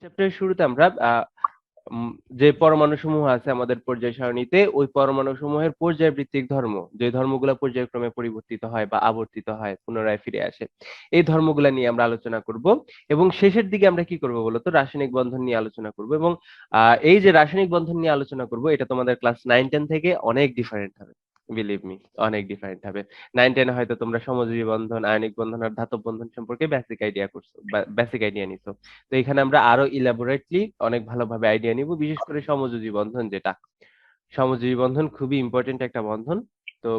চ্যাপ্টারের শুরুতে আমরা যে পরমাণুসমূহ আছে আমাদের পর্যায় সারণীতে ওই পরমাণুসমূহের পর্যায়ভিত্তিক ধর্ম, যে ধর্মগুলা পর্যায়ক্রমে পরিবর্তিত হয় বা আবর্তিত হয়, পুনরায় ফিরে আসে, এই ধর্মগুলা নিয়ে আমরা আলোচনা করব। এবং শেষের দিকে আমরা কি করব বলতো, রাসায়নিক বন্ধন নিয়ে আলোচনা করব। এবং এই যে রাসায়নিক বন্ধন নিয়ে আলোচনা করব, এটা তোমাদের ক্লাস 9-10 থেকে অনেক ডিফারেন্ট হবে, বিলিভ মি, অনেক ডিফারেন্ট হবে। 9-10 হয়তো তোমরা সমযোজী বন্ধন, আয়নিক বন্ধন আর ধাতব বন্ধন সম্পর্কে বেসিক আইডিয়া করছো বা বেসিক আইডিয়া নিছো। তো এখানে আমরা আরো ইলাবোরেটলি অনেক ভালোভাবে আইডিয়া নিব, বিশেষ করে সমযোজী বন্ধন, যেটা সমযোজী বন্ধন খুবই ইম্পর্টেন্ট একটা বন্ধন। তো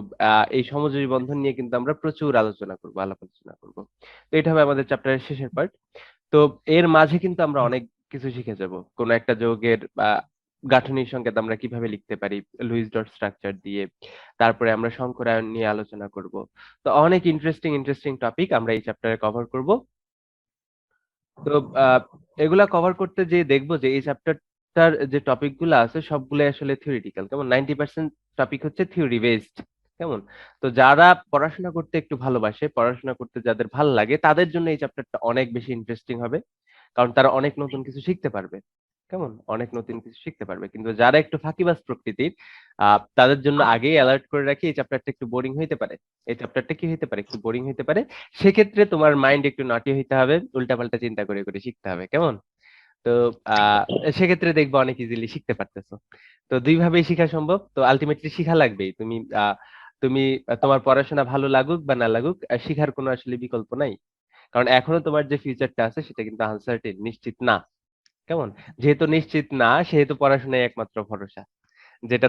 এই সমযোজী বন্ধন নিয়ে কিন্তু আমরা প্রচুর আলোচনা করব, আলাপ আলোচনা করব। তো এটা হবে আমাদের চ্যাপ্টারের শেষের পার্ট। তো এর মাঝে কিন্তু আমরা অনেক কিছু শিখে যাব। কোন একটা যৌগের গাঠনিক সংকেত আমরা কিভাবে লিখতে পারি লুইস ডট স্ট্রাকচার দিয়ে। তারপরে আমরা সংকরায়ন নিয়ে আলোচনা করব। তো অনেক ইন্টারেস্টিং ইন্টারেস্টিং টপিক আমরা এই চ্যাপ্টারে কভার করব। তো আহ, এগুলা কভার করতে যে দেখবো যে এই চ্যাপ্টারটার যে টপিক গুলো আছে সবগুলো আসলে থিওরিটিক্যাল, কেমন 90% টপিক হচ্ছে থিওরি বেসড, কেমন। তো যারা পড়াশোনা করতে একটু ভালোবাসে, পড়াশোনা করতে যাদের ভালো লাগে, তাদের জন্য এই চ্যাপ্টারটা অনেক বেশি ইন্টারেস্টিং হবে, কারণ তারা অনেক নতুন কিছু শিখতে পারবে, কেমন, অনেক নতুন কিছু শিখতে পারবে। কিন্তু যারা একটু ফাঁকিবাজ প্রকৃতির, তাদের জন্য আগেই অ্যালার্ট করে রাখি, এই চ্যাপ্টারটা একটু বোরিং হইতে পারে। এই চ্যাপ্টারটা কি হইতে পারে, একটু বোরিং হইতে পারে। সেক্ষেত্রে তোমার মাইন্ড একটু নটি হইতে হবে, উল্টাপাল্টা চিন্তা করে করে শিখতে হবে, কেমন। তো আহ সেক্ষেত্রে দেখবো অনেক ইজিলি শিখতে পারতেছো। তো দুই ভাবেই শিখা সম্ভব, তো আলটিমেটলি শিখা লাগবেই। তুমি তোমার পড়াশোনা ভালো লাগুক বা না লাগুক, শিখার কোনো আসলে বিকল্প নাই। কারণ এখনো তোমার যে ফিউচারটা আছে সেটা কিন্তু আনসার্টেন, নিশ্চিত না, কেমন। যেহেতু নিশ্চিত না, সেহেতু পড়াশোনায় একমাত্র ভরসা, যেটা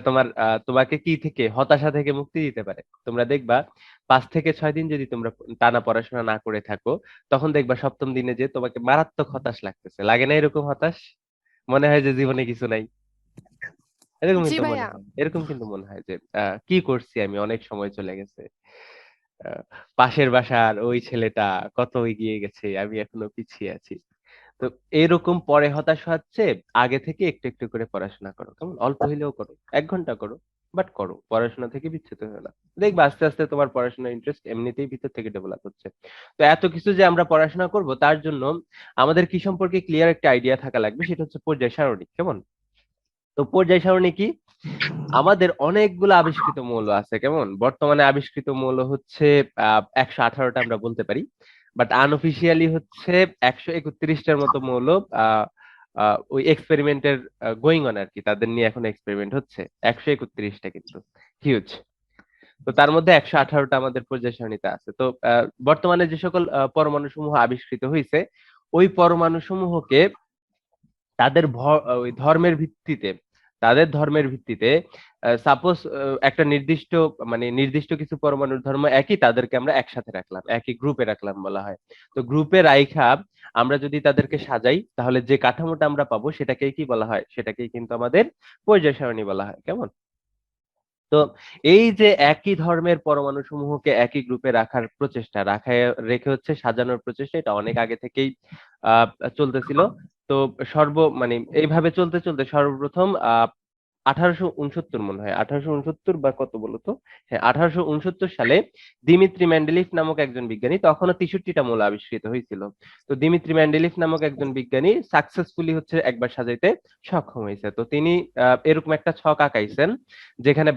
তোমাকে কি থেকে, হতাশা থেকে মুক্তি দিতে পারে। তোমরা দেখবা 5 থেকে 6 দিন যদি তোমরা টানা পড়াশোনা না করে থাকো, তখন দেখবা সপ্তম দিনে যে তোমাকে মারাত্মক হতাশ লাগতেছে, লাগে না এরকম হতাশ? মনে হয় যে জীবনে কিছু নাই, এরকম জি কিন্তু মনে ভাইয়া। হয়, এরকম কিন্তু মনে হয় যে কি করছি আমি, অনেক সময় চলে গেছে। আহ, পাশের বাসার ওই ছেলেটা কত এগিয়ে গেছে, আমি এখনো পিছিয়ে আছি। তো এরকম পরে হতাশ হচ্ছে, আগে থেকে একটু একটু করে পড়াশোনা করো, কেমন, অল্প হইলেও করো, 1 ঘন্টা করো, বাট করো, পড়াশোনা থেকে বিচ্যুত হয়ে না। দেখবা আস্তে আস্তে তোমার পড়াশোনার ইন্টারেস্ট এমনিতেই ভিতর থেকে ডেভেলপ হচ্ছে। তো এত কিছু যে আমরা পড়াশোনা করব, তার জন্য আমাদের কি সম্পর্কে ক্লিয়ার একটা আইডিয়া থাকা লাগবে, সেটা হচ্ছে পর্যায় সারণী, কেমন। তো পর্যায় সারণী কি? আমাদের অনেকগুলো আবিষ্কৃত মৌল আছে, কেমন। বর্তমানে আবিষ্কৃত মৌল হচ্ছে 118টা আমরা বলতে পারি, বাট আনঅফিসিয়ালি হচ্ছে 131টার মতো মৌল। আহ, ওই এক্সপেরিমেন্টের গোয়িং অন আর কি, তাদের নিয়ে এখন এক্সপেরিমেন্ট হচ্ছে। 131টা কিন্তু হিউজ। তো তার মধ্যে 118টা আমাদের পর্যায় সারণীতে আছে। তো বর্তমানে যে সকল পরমাণু সমূহ আবিষ্কৃত হয়েছে, ওই পরমাণু সমূহকে ওই ধর্মের ভিত্তিতে, তাদের ধর্মের ভিত্তিতে, সাপোজ একটা নির্দিষ্ট, মানে নির্দিষ্ট কিছু পরমাণুর ধর্ম একই, তাদেরকে আমরা একসাথে রাখলাম, একই গ্রুপে রাখলাম বলা হয়। তো গ্রুপে রাইখা আমরা যদি তাদেরকে সাজাই, তাহলে যে কাঠামোটা আমরা পাবো সেটাকেই কি বলা হয়, সেটাকেই কিন্তু আমাদের পর্যায় সারণী বলা হয়, কেমন। তো এই যে একই ধর্মের পরমাণু সমূহকে একই গ্রুপে রাখার প্রচেষ্টা, রেখে হচ্ছে সাজানোর প্রচেষ্টা, এটা অনেক আগে থেকেই আহ চলতেছিল। তো মানে এইভাবে চলতে চলতে সর্বপ্রথম 1869 মনে হয়, 1869 বা কত বলতো, হ্যাঁ 1869 সালে দিমিত্রি মেন্ডেলিফ নামক একজন বিজ্ঞানী, তখনও 63টা মৌল আবিষ্কৃত হয়েছিল। তো দিমিত্রি মেন্ডেলিফ নামক একজন বিজ্ঞানী সাকসেসফুলি হচ্ছে একবার সাজাইতে সক্ষম হয়েছে। তো তিনি এরকম একটা ছক আঁকাইছেন, যেখানে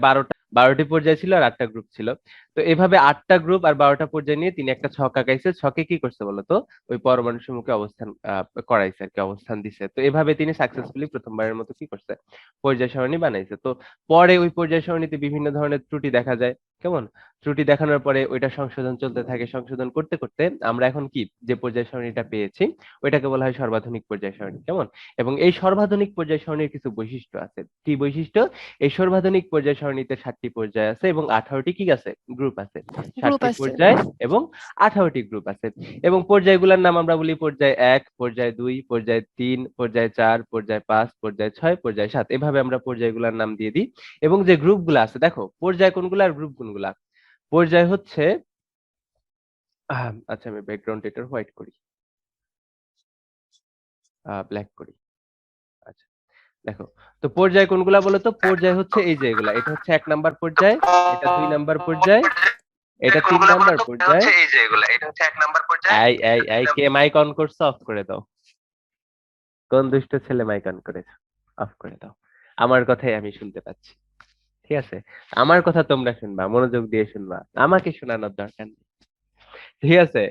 12টি পর্যায় ছিল আর 8টা গ্রুপ ছিল। তো এভাবে 8টা গ্রুপ আর 12টা পর্যায় নিয়ে তিনি একটা ছক আঁকাইছে। ছকে কি করছে বলতো, ওই পরমাণু সমূহকে অবস্থান করাইছে আর কি, অবস্থান দিছে। তো এভাবে তিনি সাকসেসফুলি প্রথমবারের মতো কি করছে, পর্যায় সারণী বানাইছে। তো পরে ওই পর্যায় সারণীতে বিভিন্ন ধরনের ত্রুটি দেখা যায়, কেমন। ত্রুটি দেখানোর পরে ওইটা সংশোধন চলতে থাকে, সংশোধন করতে করতে আমরা এখন কি, যে পর্যায় সারণীটা পেয়েছি, ওইটাকে বলা হয় সর্বাধুনিক পর্যায় সারণী, কেমন। এবং এই সর্বাধুনিক পর্যায় সারণীর কিছু বৈশিষ্ট্য আছে। কি বৈশিষ্ট্য? এই সর্বাধুনিক পর্যায় সারণীতে 7টি পর্যায় আছে এবং 18টি কি আছে, গ্রুপ আছে। গ্রুপ 7টি আছে। পর্যায় এবং 18টি গ্রুপ আছে। এবং পর্যায়গুলোর নাম আমরা বলি পর্যায় 1, পর্যায় 2, পর্যায় 3, পর্যায় 4, পর্যায় 5, পর্যায় 6, পর্যায় 7, এভাবে আমরা পর্যায়গুলোর নাম দিয়ে দিই। এবং যে গ্রুপগুলো আছে, দেখো পর্যায় কোনগুলো আর গ্রুপ কোনগুলা। পর্যায় হচ্ছে আচ্ছা আমি ব্যাকগ্রাউন্ড এটা হোয়াইট করি, ব্ল্যাক করি। আচ্ছা, দেখো, তো পর্যায় কোনগুলা বলো তো। পর্যায় হচ্ছে এই যে এগুলা, এটা হচ্ছে 1 নাম্বার পর্যায়, এটা 2 নাম্বার পর্যায়, এটা 3 নাম্বার পর্যায়। এই কে মাইক অন করছে, অফ করে দাও। কোন দুষ্ট ছেলে মাইক অন করেছো? অফ করে দাও। আমার কথাই আমি শুনতে পাচ্ছি। ঠিক আছে? আমার কথা তোমরা শুনবা, মনোযোগ দিয়ে শুনবা। আমাকে শোনানোর দরকার নেই। ঠিক আছে?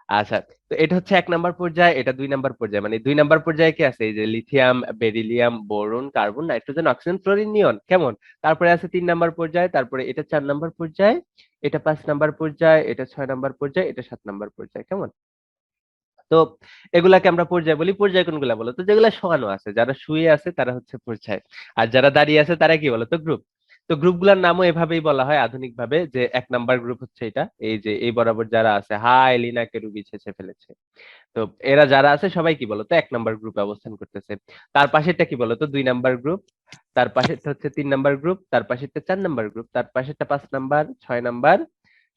আচ্ছা, তো এটা হচ্ছে ১ নাম্বার পর্যায়, এটা ২ নাম্বার পর্যায়। মানে ২ নাম্বার পর্যায়ে কি আছে? এই যে lithium, beryllium, boron, carbon, nitrogen, oxygen, chlorine, neon. কেমন? তারপরে আছে ৩ নাম্বার পর্যায়, তারপরে এটা ৪ নাম্বার পর্যায়, এটা ৫ নাম্বার পর্যায়, এটা ৬ নাম্বার পর্যায়, এটা ৭ নাম্বার পর্যায়। কেমন? তো এগুলাকে আমরা পর্যায় বলি। পর্যায় কোনগুলা বলো তো? যেগুলা শোয়ানো আছে। যারা শুয়ে আছে তারা হচ্ছে পর্যায়। আর যারা দাঁড়িয়ে আছে তারা কি বলো তো? গ্রুপ। তো গ্রুপগুলার নামও এভাবেই বলা হয় আধুনিকভাবে যে ১ নাম্বার গ্রুপ হচ্ছে এটা। এই যে এই বরাবর যারা আছে, হাই লিনাকে রুবি ছেঁচে ফেলেছে। তো এরা যারা আছে সবাই কি বলতো ১ নাম্বার গ্রুপে অবস্থান করতেছে। তার পাশেরটা কি বলতো ২ নাম্বার গ্রুপ, তার পাশেরটা হচ্ছে ৩ নাম্বার গ্রুপ, তার পাশেরটা ৪ নাম্বার গ্রুপ, তার পাশেরটা ৫ নাম্বার, ৬ নাম্বার,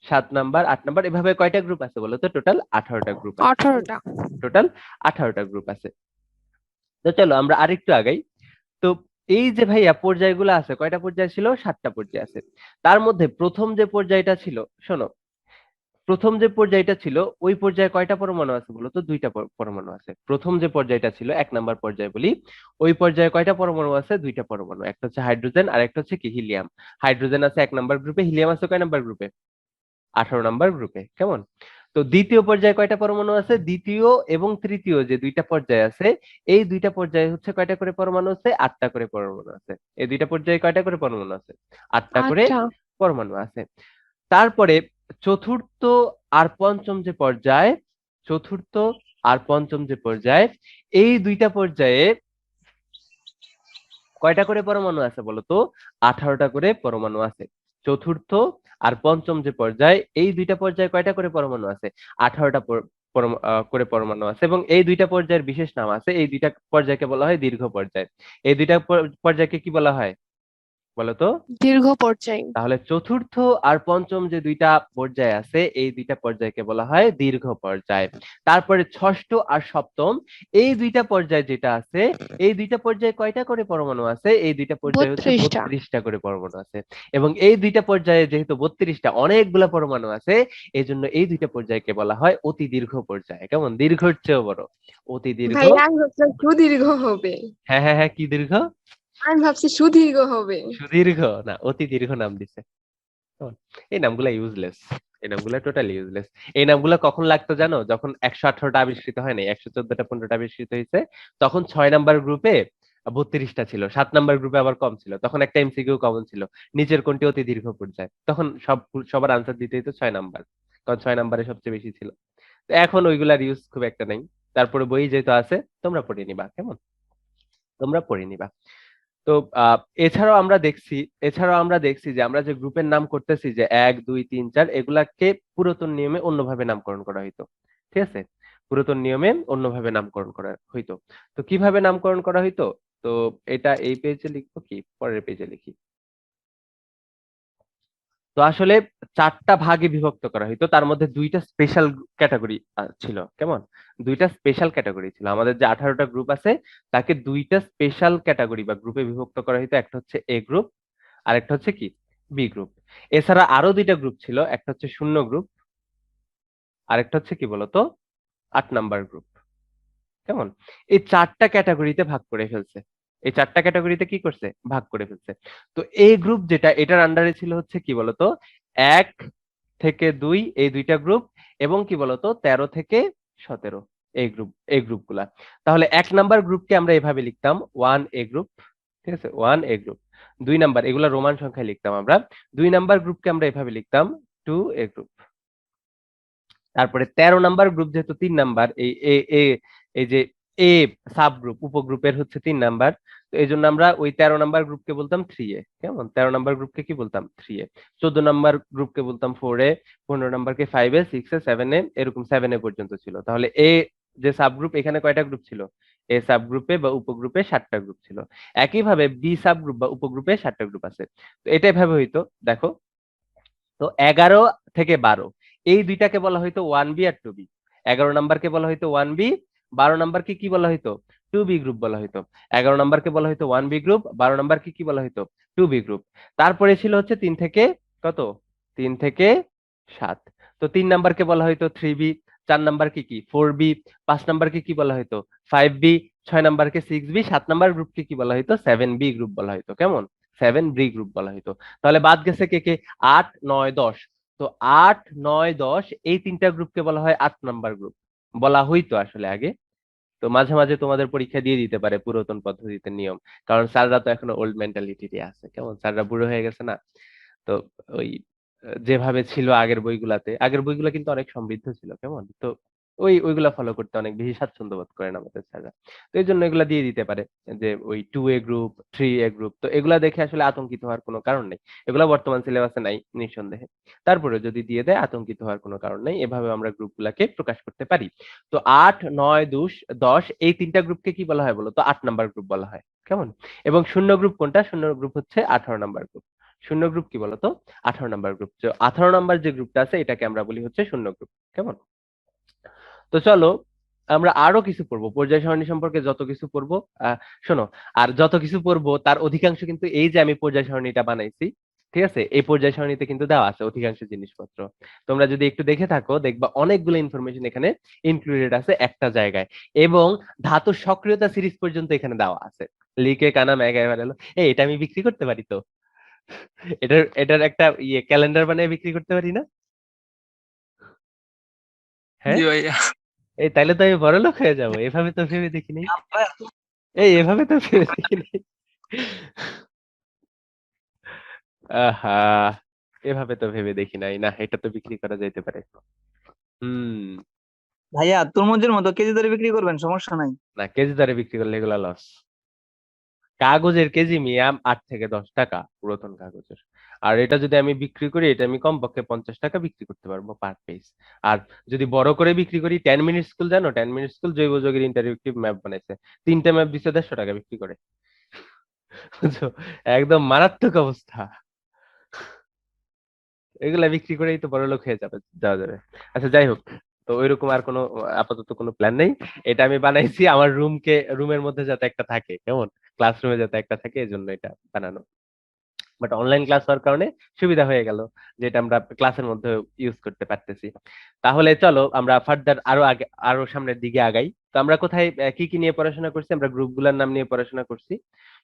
৭ নাম্বার, ৮ নাম্বার, এভাবে কয়টা গ্রুপ আছে বলতো? টোটাল ১৮ টা গ্রুপ আছে। 18 টা। টোটাল ১৮ টা গ্রুপ আছে। তো চলো আমরা আরেকটু আগাই। তো এই যে ভাইয়া পর্যায়গুলো আছে, কয়টা পর্যায় ছিল? ৭ টা পর্যায় আছে। তার মধ্যে ১ম যে পর্যায়টা ছিল, শোনো, ১ম যে পর্যায়টা ছিল ওই পর্যায়ে কয়টা পরমাণু আছে বলতো? ২ টা পরমাণু আছে। ১ম যে পর্যায়টা ছিল ১ নাম্বার পর্যায় বলি, ওই পর্যায়ে কয়টা পরমাণু আছে? ২ টা পরমাণু। একটা হচ্ছে হাইড্রোজেন আর একটা হচ্ছে কি? হিলিয়াম। হাইড্রোজেন আছে ১ নাম্বার গ্রুপে, হিলিয়াম আছে কয় নাম্বার গ্রুপে? ১৮ নাম্বার গ্রুপে। কেমন? তো দ্বিতীয় পর্যায়ে কয়টা পরমাণু আছে? দ্বিতীয় এবং তৃতীয় যে ২ টা পর্যায় আছে, এই ২ টা পর্যায়ে হচ্ছে কয়টা করে পরমাণু আছে? ৮ টা করে পরমাণু আছে। এই ২ টা পর্যায়ে কয়টা করে পরমাণু আছে? ৮ টা করে আচ্ছা। পরমাণু আছে। তারপরে চতুর্থ আর পঞ্চম যে পর্যায়, চতুর্থ আর পঞ্চম যে পর্যায়, এই ২ টা পর্যায়ে কয়টা করে পরমাণু আছে বলতো? ১৮ টা করে পরমাণু আছে। চতুর্থ আর পঞ্চম যে পর্যায়, এই ২ টা পর্যায়ে কয়টা করে পরমাণু আছে? ১৮ টা করে পরমাণু আছে এবং এই ২ টা পর্যায়ের বিশেষ নাম আছে। এই ২ টা পর্যায়কে বলা হয় দীর্ঘ পর্যায়। এই ২ টা পর্যায়কে কি বলা হয় বলতো? দীর্ঘ পর্যায়। তাহলে চতুর্থ আর পঞ্চম যে ২ টা পর্যায় আছে, এই ২ টা পর্যায়কে বলা হয় দীর্ঘ পর্যায়। তারপরে ষষ্ঠ আর সপ্তম, এই ২ টা পর্যায় যেটা আছে, এই ২ টা পর্যায়ে কয়টা করে পরমাণু আছে? এই ২ টা পর্যায়ে হচ্ছে 32 টা। ৩২ টা করে পরমাণু আছে। এবং এই ২ টা পর্যায়ে যেহেতু ৩২ টা অনেকগুলা পরমাণু আছে, এজন্য এই ২ টা পর্যায়কে বলা হয় অতি দীর্ঘ পর্যায়। কেমন? দীর্ঘর চেয়েও বড়। অতি দীর্ঘ। ভাই আমি ভাবছিলাম সুদীর্ঘ হবে। হ্যাঁ, হ্যাঁ, হ্যাঁ, কি দীর্ঘ? আমি ভাবছি সুদীর্ঘ হবে। সুদীর্ঘ না, অতি দীর্ঘ নাম দিছে। কেমন? এই নামগুলা ইউজলেস। এই নামগুলা টোটালি ইউজলেস। এই নামগুলা কখন লাগতো জানো? যখন ১১৮টা আবিষ্কৃত হয় নাই, ১১৪টা ১৫টা আবিষ্কৃত হয়েছে, তখন ৬ নাম্বার গ্রুপে ৩২ টা ছিল। ৭ নাম্বার গ্রুপে আবার কম ছিল। তখন একটা এমসিকিউ কমন ছিল। নিচের কোনটি অতি দীর্ঘ পর্যায়? তখন সবার আনসার দিতে হতো ৬ নাম্বার। কারণ ৬ নাম্বারে সবচেয়ে বেশি ছিল। তো এখন ওইগুলার ইউজ খুব একটা নাই। তারপরে বই যেহেতু আছে, তোমরা পড়ে নিবা। কেমন? তোমরা পড়ে নিবা। তো এছাড়াও আমরা দেখছি এছাড়াও আমরা দেখছি যে আমরা যে গ্রুপের নাম করতেছি যে ১, ২, ৩, ৪ এগুলাকে পুরাতন নিয়মে অন্যভাবে নামকরণ করা হইতো। ঠিক আছে? পুরাতন নিয়মে অন্যভাবে নামকরণ করা হইতো। তো কিভাবে নামকরণ করা হইতো? তো এটা এই পেজে লিখবো কি পরের পেজে লিখি? তো আসলে ৪ টা ভাগে বিভক্ত করা হইতো। তার মধ্যে ২ টা স্পেশাল ক্যাটেগরি ছিল। কেমন? ২ টা স্পেশাল ক্যাটেগরি ছিল। আমাদের যে ১৮ টা গ্রুপ আছে তাকে ২ টা স্পেশাল ক্যাটেগরি বা গ্রুপে বিভক্ত করা হইতো। একটা হচ্ছে এ গ্রুপ, আরেকটা হচ্ছে কি? B group. এছাড়া আরো ২ টা গ্রুপ ছিল। একটা হচ্ছে শূন্য গ্রুপ, আরেকটা হচ্ছে কি বলতো? ৮ নাম্বার গ্রুপ। কেমন? এই ৪ টা ক্যাটেগরিতে ভাগ করে ফেলছে। এই ৪ টা ক্যাটেগরিতে কি করছে? ভাগ করে ফেলছে। তো এই গ্রুপ যেটা এটার আন্ডারে ছিল হচ্ছে কি বলতো? ১ থেকে ২ এই ২ টা গ্রুপ এবং কি বলতো ১৩ থেকে ১৭ এই গ্রুপগুলা। তাহলে ১ নাম্বার গ্রুপকে আমরা এভাবে লিখতাম 1 এ গ্রুপ। ঠিক আছে? 1 এ গ্রুপ। ২ নাম্বার এগুলা রোমান সংখ্যায় লিখতাম আমরা। ২ নাম্বার গ্রুপকে আমরা এভাবে লিখতাম 2 এ গ্রুপ। তারপরে ১৩ নাম্বার গ্রুপ যেহেতু ৩ নাম্বার এই যে এ সাব গ্রুপ উপগ্রুপের হচ্ছে ৩ নাম্বার। তো এজন্য আমরা ওই ১৩ নাম্বার গ্রুপকে বলতাম 3 এ। কেমন? ১৩ নাম্বার গ্রুপকে কি বলতাম? 3 এ। ১৪ নাম্বার গ্রুপকে বলতাম 4 এ, ১৫ নাম্বারকে 5 এ, 6 এ, 7 এ এরকম 7 এ পর্যন্ত ছিল। তাহলে এ যে সাব গ্রুপ এখানে কয়টা গ্রুপ ছিল? এ সাব গ্রুপে বা উপগ্রুপে ৭ টা গ্রুপ ছিল। একইভাবে বি সাব গ্রুপ বা উপগ্রুপে ৭ টা গ্রুপ আছে। তো এটা এভাবে হইতো। দেখো তো ১১ থেকে ১২ এই ২ টাকে বলা হইতো 1B আর 2B। ১১ নাম্বারকে বলা হইতো 1B, ১২ নাম্বারকে কি বলা হইতো? 2B গ্রুপ বলা হইতো। ১১ নাম্বারকে বলা হইতো 1B গ্রুপ, ১২ নাম্বারকে কি বলা হইতো? 2B group. তারপরে ছিল হচ্ছে ৩ থেকে কত? ৩ থেকে ৭। তো ৩ নাম্বারকে বলা হইতো 3B, 4 নাম্বারকে কি 4B, 5 নাম্বারকে কি বলা হতো 5B, 6 নাম্বারকে 6B, 7 নাম্বার গ্রুপকে কি বলা হতো 7B গ্রুপ বলা হতো। কেমন? 7B গ্রুপ বলা হতো। তাহলে বাদ গেছে কে কে? 8, 9, 10। তো 8, 9, 10 এই তিনটা গ্রুপকে বলা হয় 8 নাম্বার গ্রুপ বলা হইতো আসলে আগে। তো মাঝে মাঝে তোমাদের পরীক্ষা দিয়ে দিতে পারে পুরাতন পদ্ধতিতে নিয়ম, কারণ স্যাররা তো এখনো ওল্ড মেন্টালিটি আছে। কেমন? স্যাররা বুড়ো হয়ে গেছে না? তো ওই যেভাবে ছিল আগের বইগুলাতে, আগের বইগুলা কিন্তু অনেক সমৃদ্ধ ছিল। কেমন? তো ওইগুলা ফলো করতে অনেক বেশি স্বাচ্ছন্দ্য বোধ করেন আমাদের স্যাররা। তো এইজন্য এগুলা দিয়ে দিতে পারে যে ওই 2A গ্রুপ, 3A গ্রুপ। তো এগুলা দেখে আসলে আতঙ্কিত হওয়ার কোনো কারণ নেই। এগুলা বর্তমান সিলেবাসে নাই নিঃসন্দেহে। তারপরেও যদি দিয়ে দেয় আতঙ্কিত হওয়ার কোনো কারণ নেই। এভাবে আমরা গ্রুপগুলাকে প্রকাশ করতে পারি। তো 8, 9, 10 এই ৩ টা গ্রুপকে কি বলা হয় বলো তো? 8 নাম্বার গ্রুপ বলা হয়। কেমন? এবং শূন্য গ্রুপ কোনটা? শূন্য গ্রুপ হচ্ছে 18 নাম্বার গ্রুপ। শূন্য গ্রুপ কি বলতো? 18 নাম্বার গ্রুপ। তো 18 নাম্বার যে গ্রুপটা আছে এটাকে আমরা বলি হচ্ছে শূন্য গ্রুপ। কেমন? তো চলো আমরা আরো কিছু পড়বো পর্যায় সারণী সম্পর্কে, যত কিছু পড়বো শোনো, আর যত কিছু পড়বো তার অধিকাংশ কিন্তু এই যে আমি পর্যায় সারণীটা বানাইছি, ঠিক আছে, এই পর্যায় সারণীতে কিন্তু দেওয়া আছে অধিকাংশ জিনিসপত্র। তোমরা যদি একটু দেখে থাকো দেখবা অনেকগুলো ইনফরমেশন এখানে ইনক্লুডেড আছে একটা জায়গায়, এবং ধাতুর সক্রিয়তা সিরিজ পর্যন্ত এখানে দেওয়া আছে। লিকে কানা ম্যাগা এবার এলো, এটা আমি বিক্রি করতে পারি তো, এটার একটা ক্যালেন্ডার বানিয়ে বিক্রি করতে পারি না? হ্যাঁ, জি ভাইয়া। তাইলে তো আমি বড়লোক হয়ে যাবো। এভাবে তো ভেবে দেখিনি। এভাবে তো ভেবে দেখিনি। আহা, এভাবে তো ভেবে দেখি নাই। না, এটা তো বিক্রি করা যাইতে পারে। হুম। ভাইয়া তরমুজের মতো কেজি দরে বিক্রি করবেন, সমস্যা নাই। না, কেজি দরে বিক্রি করলে এগুলা লস। কাগজের কেজি মিয়াম 8 থেকে 10 টাকা পুরাতন কাগজের। আর এটা যদি আমি বিক্রি করি, এটা আমি কমপক্ষে 50 টাকা বিক্রি করতে পারবো পার পেজ। আর যদি বড় করে বিক্রি করি, 10 মিনিট স্কুল জানো, 10 মিনিট স্কুল জৈব যৌগের ইন্টারেক্টিভ ম্যাপ বানাইছে, 3টে ম্যাপ দিচ্ছে 150 টাকা বিক্রি করে। বুঝছো? একদম মারাত্মক অবস্থা। এগুলা বিক্রি করেই তো বড়লোক হয়ে যাওয়া যাবে। আচ্ছা, যাই হোক। তো ওইরকম আর কোনো আপাতত কোনো প্ল্যান নেই। এটা আমি বানাইছি আমার রুমের মধ্যে যাতে একটা থাকে। কেমন? ক্লাসরুমে যাতে একটা থাকে, এজন্য এটা বানানো। বাট অনলাইন ক্লাস হওয়ার কারণে সুবিধা হয়ে গেল, যেটা আমরা ক্লাসের মধ্যে ইউজ করতে পারতেছি। তাহলে চলো আমরা ফার্দার আরো আগে, আরো সামনের দিকে আগাই। তো আমরা কোথায় কি কি নিয়ে পড়াশোনা করছি? আমরা গ্রুপগুলোর নাম নিয়ে পড়াশোনা করছি।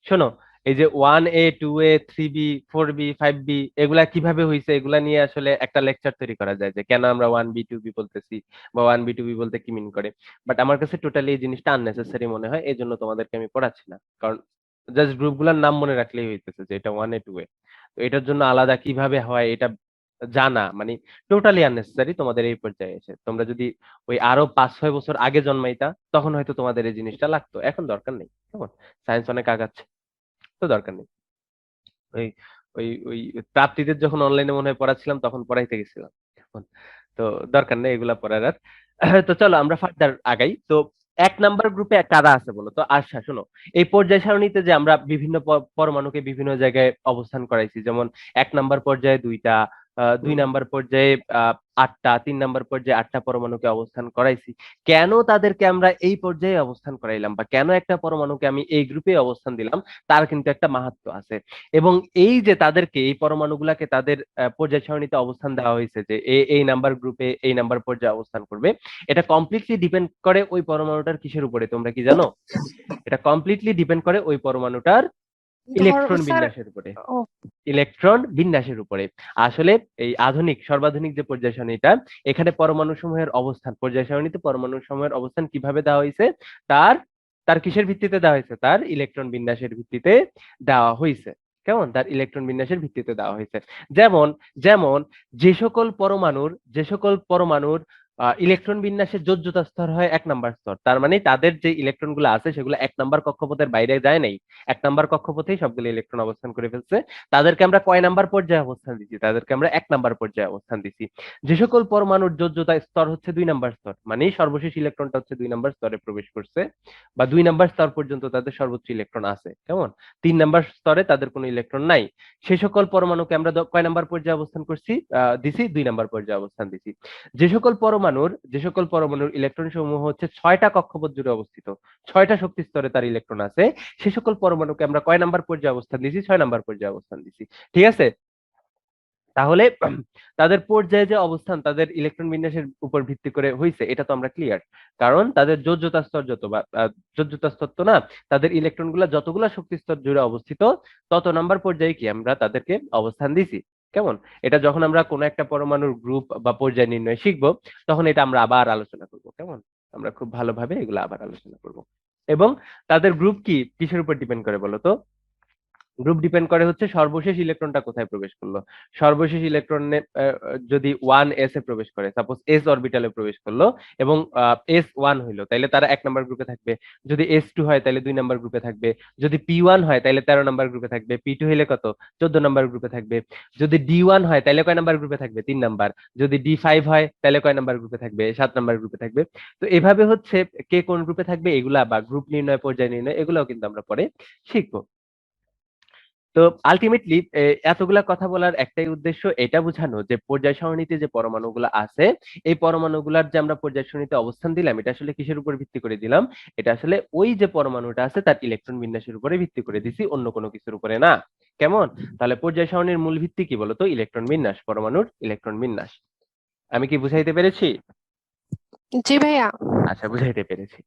শোনো, এই যে 1A, 2A, 3B, 4B, 5B এগুলা কিভাবে হয়েছে, এগুলা নিয়ে আসলে একটা লেকচার তৈরি করা যায়, যে কেন আমরা 1B, 2B বলতেছি, বা 1B, 2B বলতে কি মিন করে। বাট আমার কাছে টোটালি এই জিনিসটা আননেসেসারি মনে হয়, এই জন্য তোমাদেরকে আমি পড়াচ্ছি না। কারণ জাস্ট গ্রুপগুলোর নাম মনে রাখলেই হইতেছে যে এটা 1A, 2A। তো এটার জন্য আলাদা কিভাবে হয় এটা জানা মানে টোটালি আননেসেসারি তোমাদের এই পর্যায়ে এসে। তোমরা যদি ওই আরো 5-6 বছর আগে জন্মাইতা, তখন হয়তো তোমাদের এই জিনিসটা লাগতো, এখন দরকার নেই। কেমন? সায়েন্স অনেক আগাচ্ছে, তো দরকার নেই। ওই ওই প্রাপ্তিদের যখন অনলাইনে মনে হয় পড়াচ্ছিলাম, তখন পড়াইতে গেছিলাম। কেমন? তো দরকার নেই এগুলা পড়ার আর। তো চলো আমরা ফার্দার আগাই। তো 1 নাম্বার গ্রুপে কারা আছে বলো তো? আচ্ছা শোনো, এই পর্যায় সারণীতে যে আমরা বিভিন্ন পরমাণুকে বিভিন্ন জায়গায় অবস্থান করাইছি, যেমন 1 নাম্বার পর্যায়ে 2টা, 2 নাম্বার পর্যায়ে 8টা, 3 নাম্বার পর্যায়ে 8টা পরমাণুকে অবস্থান করাইছি। কেন তাদেরকে আমরা এই পর্যায়ে অবস্থান করাইলাম, বা কেন একটা পরমাণুকে আমি এই গ্রুপে অবস্থান দিলাম, তার কিন্তু একটা মাহাত্ম্য আছে। এবং এই যে তাদেরকে, এই পরমাণুগুলাকে তাদের পর্যায় সারণীতে অবস্থান দেওয়া হয়েছে, যে এই নাম্বার গ্রুপে এই নাম্বার পর্যায়ে অবস্থান করবে, এটা কমপ্লিটলি ডিপেন্ড করে ওই পরমাণুটার কিসের উপরে, তোমরা কি জানো? এটা কমপ্লিটলি ডিপেন্ড করে ওই পরমাণুটার ইলেকট্রন স্যার। বিন্যাসের উপরে। ও, ইলেকট্রন বিন্যাসের উপরে। আসলে এই আধুনিক সর্বাধুনিক যে পর্যায় সারণীটা, এখানে পরমাণু সমূহের অবস্থান, পর্যায় সারণীতে পরমাণু সমূহের অবস্থান কিভাবে দেওয়া হয়েছে, তার তার কিসের ভিত্তিতে দেওয়া হয়েছে, তার ইলেকট্রন বিন্যাসের ভিত্তিতে দেওয়া হয়েছে। কেমন? তার ইলেকট্রন বিন্যাসের ভিত্তিতে দেওয়া হয়েছে। যেমন যেমন যে সকল পরমাণুর ইলেকট্রন বিন্যাসের যোজ্যতা স্তর হয় 1 নাম্বার স্তর, তার মানে তাদের যে ইলেকট্রন গুলো আছে সেগুলো 1 নাম্বার কক্ষপথের বাইরে যায় নাই, 1 নাম্বার কক্ষপথেই সবগুলো ইলেকট্রন অবস্থান করে ফেলছে। তাদেরকে আমরা কয় নাম্বার পর্যায়ে অবস্থান দিচ্ছি? তাদেরকে আমরা 1 নাম্বার পর্যায়ে অবস্থান দিচ্ছি। যে সকল পরমাণুর যোজ্যতা স্তর হচ্ছে 2 নাম্বার স্তর, মানে সর্বশেষ ইলেকট্রনটা হচ্ছে 2 নাম্বার স্তরে প্রবেশ করছে, বা 2 নাম্বার স্তর পর্যন্ত তাদের সর্বোচ্চ ইলেকট্রন আছে। কেমন? 3 নাম্বার স্তরে তাদের কোনো ইলেকট্রন নাই। সে সকল পরমাণুকে আমরা কয় নাম্বার পর্যায়ে অবস্থান করছি? দিছি 2 নাম্বার পর্যায়ে অবস্থান দিছি। যে সকল পরমাণুর ইলেকট্রন সমূহ হচ্ছে 6টা কক্ষপথ জুড়ে অবস্থিত, 6টা শক্তি স্তরে তার ইলেকট্রন আছে, সে সকল পরমাণুকে আমরা কয় নাম্বার পর্যায়ে অবস্থান দিছি? 6 নাম্বার পর্যায়ে অবস্থান দিছি। ঠিক আছে? তাহলে তাদের পর্যায়ে যে অবস্থান তাদের ইলেকট্রন বিন্যাসের উপর ভিত্তি করে হয়েছে এটা তো আমরা ক্লিয়ার। কারণ তাদের যোজ্যতা স্তর যত বা যোজ্যতা স্তর তো না, তাদের ইলেকট্রন গুলা যতগুলা শক্তি স্তর জুড়ে অবস্থিত তত নাম্বার পর্যায়ে কি আমরা তাদেরকে অবস্থান দিছি। কেমন? এটা যখন আমরা কোনো একটা পরমাণুর গ্রুপ বা পর্যায় নির্ণয় শিখবো তখন এটা আমরা আবার আলোচনা করব। কেমন? আমরা খুব ভালোভাবে এগুলো আবার আলোচনা করব। এবং তাদের গ্রুপ কি কিসের উপর ডিপেন্ড করে বলতো? গ্রুপ ডিপেন্ড করে হচ্ছে সর্বশেষ ইলেকট্রনটা কোথায় প্রবেশ করলো। সর্বশেষ ইলেকট্রনে যদি 1s এ প্রবেশ করে, সাপোজ s অরবিটালে প্রবেশ করলো এবং s1 হইলো, তাইলে তারা 1 নাম্বার গ্রুপে থাকবে। যদি s2 হয় তাহলে 2 নাম্বার গ্রুপে থাকবে। যদি p1 হয় তাহলে 13 নাম্বার গ্রুপে থাকবে। p2 হইলে কত? 14 নাম্বার গ্রুপে থাকবে। যদি d1 হয় তাহলে কয় নাম্বার গ্রুপে থাকবে? 3 নাম্বার। যদি d5 হয় তাহলে কয় নাম্বার গ্রুপে থাকবে? 7 নাম্বার গ্রুপে থাকবে। তো এভাবে হচ্ছে কে কোন গ্রুপে থাকবে এগুলা বা গ্রুপ নির্ণয়, পর্যায় নির্ণয় এগুলাও কিন্তু আমরা পরে শিখবো। তো আলটিমেটলি এতগুলা কথা বলার একটাই উদ্দেশ্য, এটা বোঝানো যে পর্যায় সারণীতে যে পরমাণুগুলো আছে এই পরমাণুগুলার যে আমরা পর্যায় সারণীতে অবস্থান দিলাম এটা আসলে কিসের উপর ভিত্তি করে দিলাম? এটা আসলে ওই যে পরমাণুটা আছে তার ইলেকট্রন বিন্যাসের উপরে ভিত্তি করে দিছি, অন্য কোনো কিছুর উপরে না। কেমন? তাহলে পর্যায় সারণীর মূল ভিত্তি কি বলতো? ইলেকট্রন বিন্যাস, পরমাণুর ইলেকট্রন বিন্যাস। আমি কি বুঝাইতে পেরেছি? জি ভাইয়া। আচ্ছা, বুঝাইতে পেরেছি।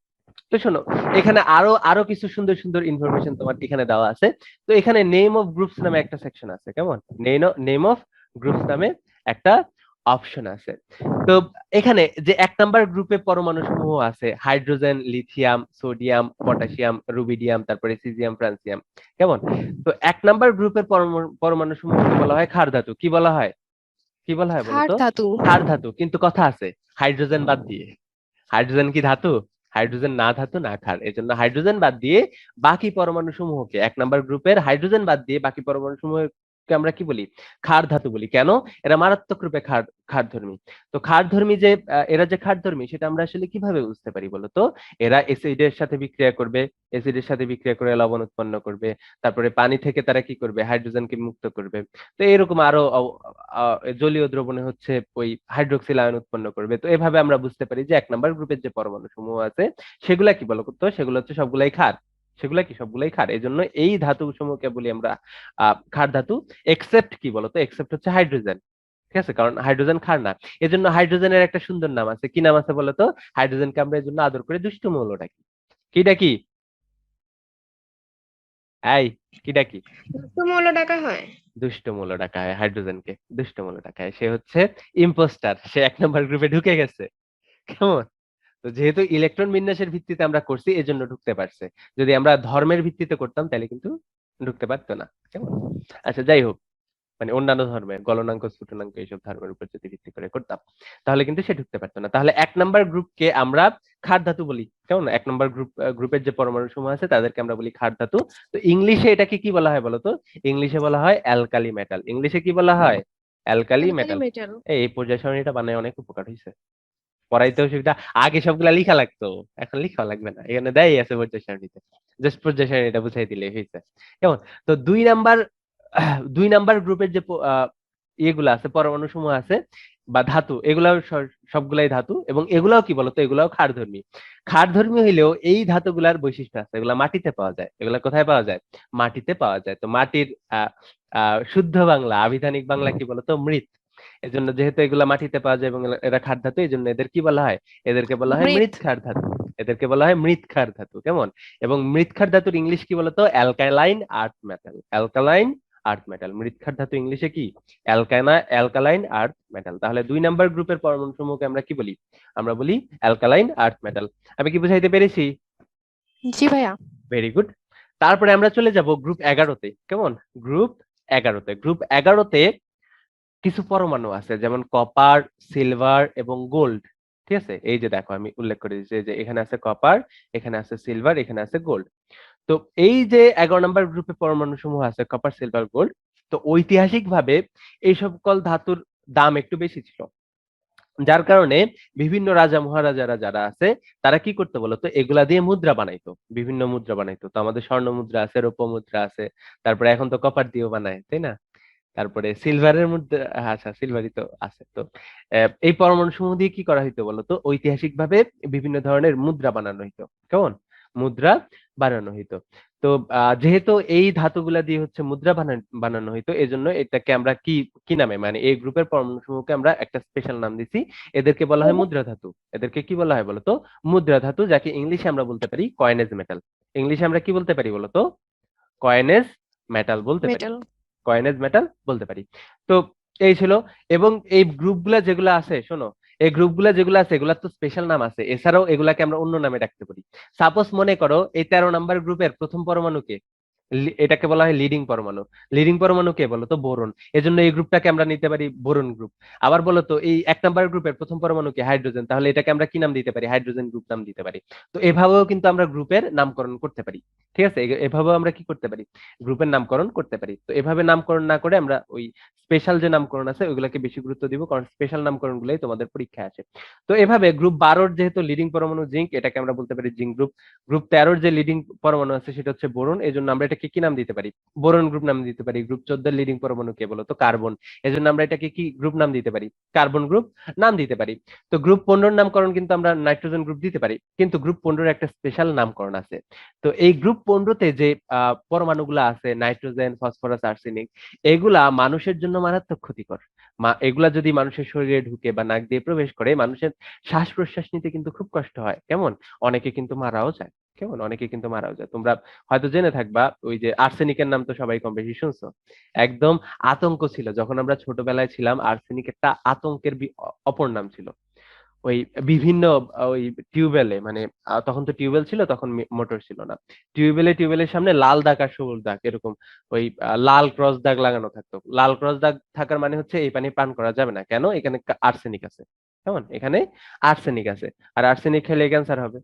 তো শোনো, এখানে আরো আরো কিছু সুন্দর সুন্দর ইনফরমেশন তোমার এখানে দেওয়া আছে। তো এখানে নেম অফ গ্রুপস নামে একটা সেকশন আছে। কেমন? নেম অফ গ্রুপস নামে একটা অপশন আছে। তো এখানে যে 1 নাম্বার গ্রুপে পরমাণু সমূহ আছে hydrogen, lithium, sodium, potassium, rubidium, তারপরে সিজিয়াম, ফ্রান্সিয়াম। কেমন? তো 1 নাম্বার গ্রুপের পরমাণু সমূহকে বলা হয় ক্ষার ধাতু। কি বলা হয়? কি বলা হয় ক্ষার বলতো? ধাতু। ক্ষার ধাতু। কিন্তু কথা আছে, হাইড্রোজেন বাদ দিয়ে। হাইড্রোজেন কি ধাতু? হাইড্রোজেন না ধাতু না ক্ষার, এজন্য হাইড্রোজেন বাদ দিয়ে বাকি পরমাণু সমূহকে, 1 নাম্বার গ্রুপের হাইড্রোজেন বাদ দিয়ে বাকি পরমাণু সমূহকে আমরা কি বলি? ক্ষার ধাতু বলি। কেন? এরা মারাত্মক রূপে ক্ষারধর্মী। তো ক্ষারধর্মী যে এরা যে ক্ষারধর্মী সেটা আমরা আসলে কিভাবে বুঝতে পারি বলতো? এরা অ্যাসিডের সাথে বিক্রিয়া করবে, অ্যাসিডের সাথে বিক্রিয়া করে লবণ উৎপন্ন করবে, তারপরে পানি থেকে তারা কি করবে? হাইড্রোজেনকে মুক্ত করবে। তো এরকম আরো জলীয় দ্রবণে হচ্ছে ওই হাইড্রোক্সিল আয়ন উৎপন্ন করবে। তো এভাবে আমরা বুঝতে পারি যে 1 নাম্বার গ্রুপের যে পরমাণু সমূহ আছে সেগুলা কি বলতো? সেগুলো হচ্ছে সবগুলাই ক্ষার। সেগুলা কি? সবগুলাই ক্ষার। এই জন্য এই ধাতু সমূহকে বলি আমরা ক্ষার ধাতু। এক্সেপ্ট কি বলতো? এক্সেপ্ট হচ্ছে হাইড্রোজেন। ঠিক আছে? কারণ হাইড্রোজেন ক্ষার না। এজন্য হাইড্রোজেনের একটা সুন্দর নাম আছে। কি নাম আছে বলতো? হাইড্রোজেনকে আমরা এজন্য আদর করে দুষ্টু মৌল ডাকি। কি ডাকি? এই, কি ডাকি? দুষ্টু মৌল ডাকা হয়। দুষ্ট মৌল ডাকা হয় হাইড্রোজেনকে। দুষ্ট মৌল ডাকা হয়। সে হচ্ছে ইম্পোস্টার। সে 1 নাম্বার গ্রুপে ঢুকে গেছে। কেমন? তো যেহেতু ইলেকট্রন বিন্যাসের ভিত্তিতে আমরা করছি এজন্য ঢুকতে পারছে। যদি আমরা ধর্মের ভিত্তিতে করতাম তাহলে কিন্তু ঢুকতে পারতো না। কেমন? আচ্ছা, যাই হোক, মানে অন্যান্য ধর্মের গলনাঙ্ক, স্ফুটনাঙ্ক এইসব ধর্মের উপর যদি ভিত্তি করে করতাম তাহলে কিন্তু সে ঢুকতে পারতো না। তাহলে 1 নাম্বার গ্রুপকে আমরা ক্ষার ধাতু বলি। কেমন? 1 নাম্বার গ্রুপের যে পরমাণু সমূহ আছে তাদেরকে আমরা বলি ক্ষার ধাতু। তো ইংলিশে এটাকে কি বলা হয় বলতো? ইংলিশে বলা হয় অ্যালকালি মেটাল। ইংলিশে কি বলা হয়? Alkali alkali metal. মেটাল। এই পর্যায় সারণীটা বানায় অনেক উপকার হয়েছে। পড়াইতেও সুবিধা। আগে সবগুলা লিখা লাগতো, এখন লিখা লাগবে না, এখানে দেয় আছে পর্যায় সারণীতে। জাস্ট পর্যায় সারণীটা বুঝাই দিলে হয়েছে। কেমন? তো 2 নাম্বার 2 নাম্বার গ্রুপের যে ইয়েগুলো আছে, পরমাণু সমূহ আছে বা ধাতু, এগুলাও সবগুলাই ধাতু এবং এগুলাও কি বলতো? এগুলাও ক্ষারধর্মী। ক্ষারধর্মী হইলেও এই ধাতুগুলার বৈশিষ্ট্য আছে, এগুলা মাটিতে পাওয়া যায়। এগুলা কোথায় পাওয়া যায়? মাটিতে পাওয়া যায়। তো মাটির আহ শুদ্ধ বাংলা, আবিধানিক বাংলা কি বলতো? মৃৎ। এজন্য যেহেতু এগুলা মাটিতে পাওয়া যায় এবং এরা ক্ষার ধাতু, এই জন্য এদের কি বলা হয়? এদেরকে বলা হয় মৃৎ। মৃৎ ক্ষার ধাতু। এদেরকে বলা হয় মৃৎ ক্ষার ধাতু। কেমন? এবং মৃৎ ক্ষার ধাতুর ইংলিশ কি বলতো? Alkaline earth metal. Alkaline earth metal. মৃৎ ক্ষার ধাতু ইংলিশে কি? Alkaline earth metal. তাহলে 2 নাম্বার গ্রুপের পরমাণু সমূহকে আমরা কি বলি? আমরা বলি অ্যালকালাইন আর্থ মেটাল। আমি কি বুঝাইতে পেরেছি? জি ভাইয়া। Very good. তারপরে আমরা চলে যাব গ্রুপ 11তে। কেমন? গ্রুপ 11তে। গ্রুপ 11তে কিছু পরমাণু আছে যেমন কপার, সিলভার এবং গোল্ড। ঠিক আছে? এই যে দেখো আমি উল্লেখ করে দিচ্ছি যে এখানে আছে কপার, এখানে আছে সিলভার, এখানে আছে গোল্ড। তো এই যে 11 নাম্বার গ্রুপে পরমাণু সমূহ আছে কপার, সিলভার, গোল্ড, তো ঐতিহাসিক ভাবে এই সকল ধাতুর দাম একটু বেশি ছিল। যার কারণে বিভিন্ন রাজা মহারাজারা যারা আছে তারা কি করতে বলতো? এগুলা দিয়ে মুদ্রা বানাইতো, বিভিন্ন মুদ্রা বানাইতো। তো আমাদের স্বর্ণ মুদ্রা আছে, রৌপ্য মুদ্রা আছে, তারপরে এখন তো কপার দিয়েও বানায়, তাই না? তারপরে সিলভারের মধ্যে, আচ্ছা সিলভারই তো আছে। তো এই পরমাণু সমূহ দিয়ে কি করা হইতো বলতো? ঐতিহাসিক ভাবে বিভিন্ন ধরনের মুদ্রা বানানো হইতো। কেমন? মুদ্রা বানানো হইতো। তো যেহেতু এই ধাতুগুলা দিয়ে হচ্ছে মুদ্রা বানানো হইতো, এজন্য এটাকে আমরা কি কি নামে, মানে এই গ্রুপের পরমাণু সমূহকে আমরা একটা স্পেশাল নাম দিছি। এদেরকে বলা হয় মুদ্রা ধাতু। এদেরকে কি বলা হয় বলতো? মুদ্রা ধাতু, যাকে ইংলিশে আমরা বলতে পারি কয়েনেজ মেটাল। ইংলিশে আমরা কি বলতে পারি বলতো? কয়েনেজ মেটাল বলতে পারি। মেটাল। কয়েনেজ মেটাল বলতে পারি। তো এই ছিল। এবং এই গ্রুপগুলা যেগুলো আছে, শোনো, এই গ্রুপগুলা যেগুলো আছে এগুলা তো স্পেশাল নাম আছে, এছাড়াও এগুলাকে আমরা অন্য নামে ডাকতে পারি। সাপোজ মনে করো এই 13 নাম্বার গ্রুপের প্রথম পরমাণুকে, এটাকে বলা হয় লিডিং পরমাণু। লিডিং পরমাণু কে বলতো? বোরন। এজন্য এই গ্রুপটাকে আমরা নিতে পারি বোরন গ্রুপ। আবার বলতো এই 1 নাম্বার গ্রুপের প্রথম পরমাণু কি? হাইড্রোজেন। তাহলে এটাকে আমরা কি নাম দিতে পারি? হাইড্রোজেন গ্রুপ নাম দিতে পারি। তো এভাবেও কিন্তু আমরা গ্রুপের নামকরণ করতে পারি। ঠিক আছে, এভাবেও আমরা কি করতে পারি? গ্রুপের নামকরণ করতে পারি। তো এভাবে নামকরণ না করে আমরা ওই স্পেশাল যে নামকরণ আছে ওইগুলোকে বেশি গুরুত্ব দিব, কারণ স্পেশাল নামকরণ গুলোই তোমাদের পরীক্ষায় আসে। তো এভাবে গ্রুপ 12 যেহেতু লিডিং পরমাণু জিঙ্ক, এটাকে আমরা বলতে পারি জিঙ্ক গ্রুপ। গ্রুপ 13 যে লিডিং পরমাণু আছে সেটা হচ্ছে বোরন, এজন্য আমরা এটাকে কি নাম দিতে পারি? বোরন গ্রুপ নাম দিতে পারি। গ্রুপ 14 লিডিং পরমাণু কে বলতো? কার্বন। এজন্য আমরা এটাকে কি গ্রুপ নাম দিতে পারি? কার্বন গ্রুপ নাম দিতে পারি। তো গ্রুপ 15 নামকরণ কিন্তু আমরা নাইট্রোজেন গ্রুপ দিতে পারি, কিন্তু গ্রুপ 15 একটা স্পেশাল নামকরণ আছে। তো এই গ্রুপ 15 তে যে পরমাণুগুলো আছে, নাইট্রোজেন, ফসফরাস, আর্সেনিক, এগুলা মানুষের জন্য মারাত্মক ক্ষতিকর। এগুলা যদি মানুষের শরীরে ঢুকে বা নাক দিয়ে প্রবেশ করে, মানুষের শ্বাস প্রশ্বাস নিতে কিন্তু খুব কষ্ট হয়। কেমন? অনেকে কিন্তু মারাও যায়। কেমন? অনেকে কিন্তু মারাও যায়। তোমরা হয়তো জেনে থাকবা, ওই যে আর্সেনিকের নাম তো সবাই কম বেশি শুনছো। একদম আতঙ্ক ছিল যখন আমরা ছোটবেলায় ছিলাম, আর্সেনিক একটা আতঙ্কের অপর নাম ছিল। ওই বিভিন্ন ওই টিউবওয়েলে, মানে তখন তো টিউবওয়েল ছিল, তখন মোটর ছিল না। টিউবওয়েলের সামনে লাল দাগ আর সবুজ দাগ এরকম, ওই লাল ক্রস দাগ লাগানো থাকতো। লাল ক্রস দাগ থাকার মানে হচ্ছে এই পানি পান করা যাবে না। কেন? এখানে আর্সেনিক আছে। কেমন? এখানে আর্সেনিক আছে, আর আর্সেনিক খেলে ক্যান্সার হবে।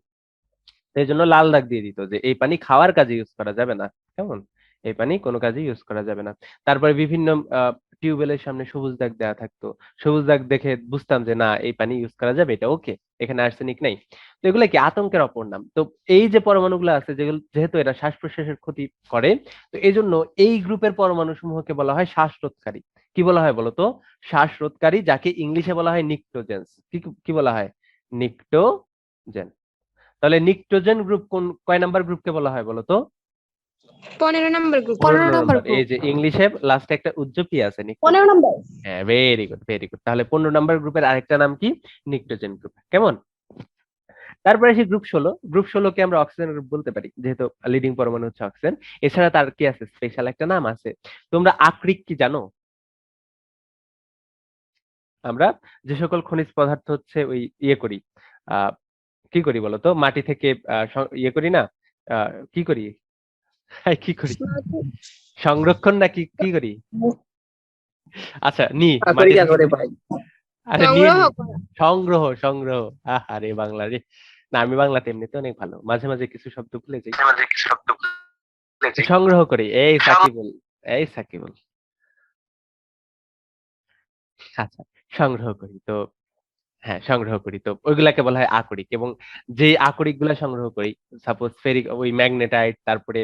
এই জন্য লাল দাগ দিয়ে দিত যে এই পানি খাওয়ার কাজে ইউজ করা যাবে না। কেমন? এই পানি কোনো কাজে ইউজ করা যাবে না। তারপরে বিভিন্ন টিউবওয়েলের সামনে সবুজ দাগ দেওয়া থাকতো। সবুজ দাগ দেখে বুঝতাম যে না, এই পানি ইউজ করা যাবে, এটা ওকে, এখানে আর্সেনিক নাই। তো এগুলো কি আতঙ্কের অপর নাম। তো এই যে পরমাণুগুলো আছে, যেগুলো যেহেতু এরা শ্বাস প্রশ্বাসের ক্ষতি করে, তো এই জন্য এই গ্রুপের পরমাণু সমূহকে বলা হয় শ্বাসরোধকারী। কি বলা হয় বলতো? শ্বাসরোধকারী, যাকে ইংলিশে বলা হয় নিক্টোজেন্স। কি কি বলা হয়? নিক্টোজেন। তাহলে নিক্টোজেন গ্রুপ কয় নাম্বার গ্রুপকে বলা হয় বলতো? 15 নাম্বার গ্রুপ। 15 15 নম্বর নাম্বার। এই গ্রুপ। যে ইংলিশে লাস্টে একটা উজ্জপি আছে, 15 নিক্টোজেন। নাম্বার। হ্যাঁ, ভেরি গুড, ভেরি গুড। তাহলে 15 নাম্বার গ্রুপের আরেকটা নাম কি? নিক্টোজেন গ্রুপ। কেমন? তারপরে আসি গ্রুপ 16। গ্রুপ 16 কে আমরা অক্সিজেন গ্রুপ বলতে পারি, যেহেতু লিডিং পরমাণু হচ্ছে অক্সিজেন। এছাড়া তার কি আছে? স্পেশাল একটা নাম আছে। তোমরা আকরিক কি জানো? আমরা যে সকল খনিজ পদার্থ হচ্ছে ওই ইয়ে করি, আহ কি করি বলতো? মাটি থেকে ইয়ে করি না, কি করি? কি করি? সংরক্ষণ নাকি কি করি? আচ্ছা, মাটি করি থেকে করে ভাই। আরে সংগ্রহ নি। করা। সংগ্রহ, সংগ্রহ। আরে বাংলা রে। না, আমি বাংলাতে এমনিতে অনেক ভালো, মাঝে মাঝে কিছু শব্দ ভুলে যাই। সংগ্রহ করি। এই সাকিবুল, এই সাকিবুল। আচ্ছা, সংগ্রহ করি তো। হ্যাঁ, সংগ্রহ করি। তো ওইগুলাকে বলা হয় আকরিক। এবং যে আকরিক গুলা সংগ্রহ করি, সাপোজ ফেরিক, ওই ম্যাগনেটাইট, তারপরে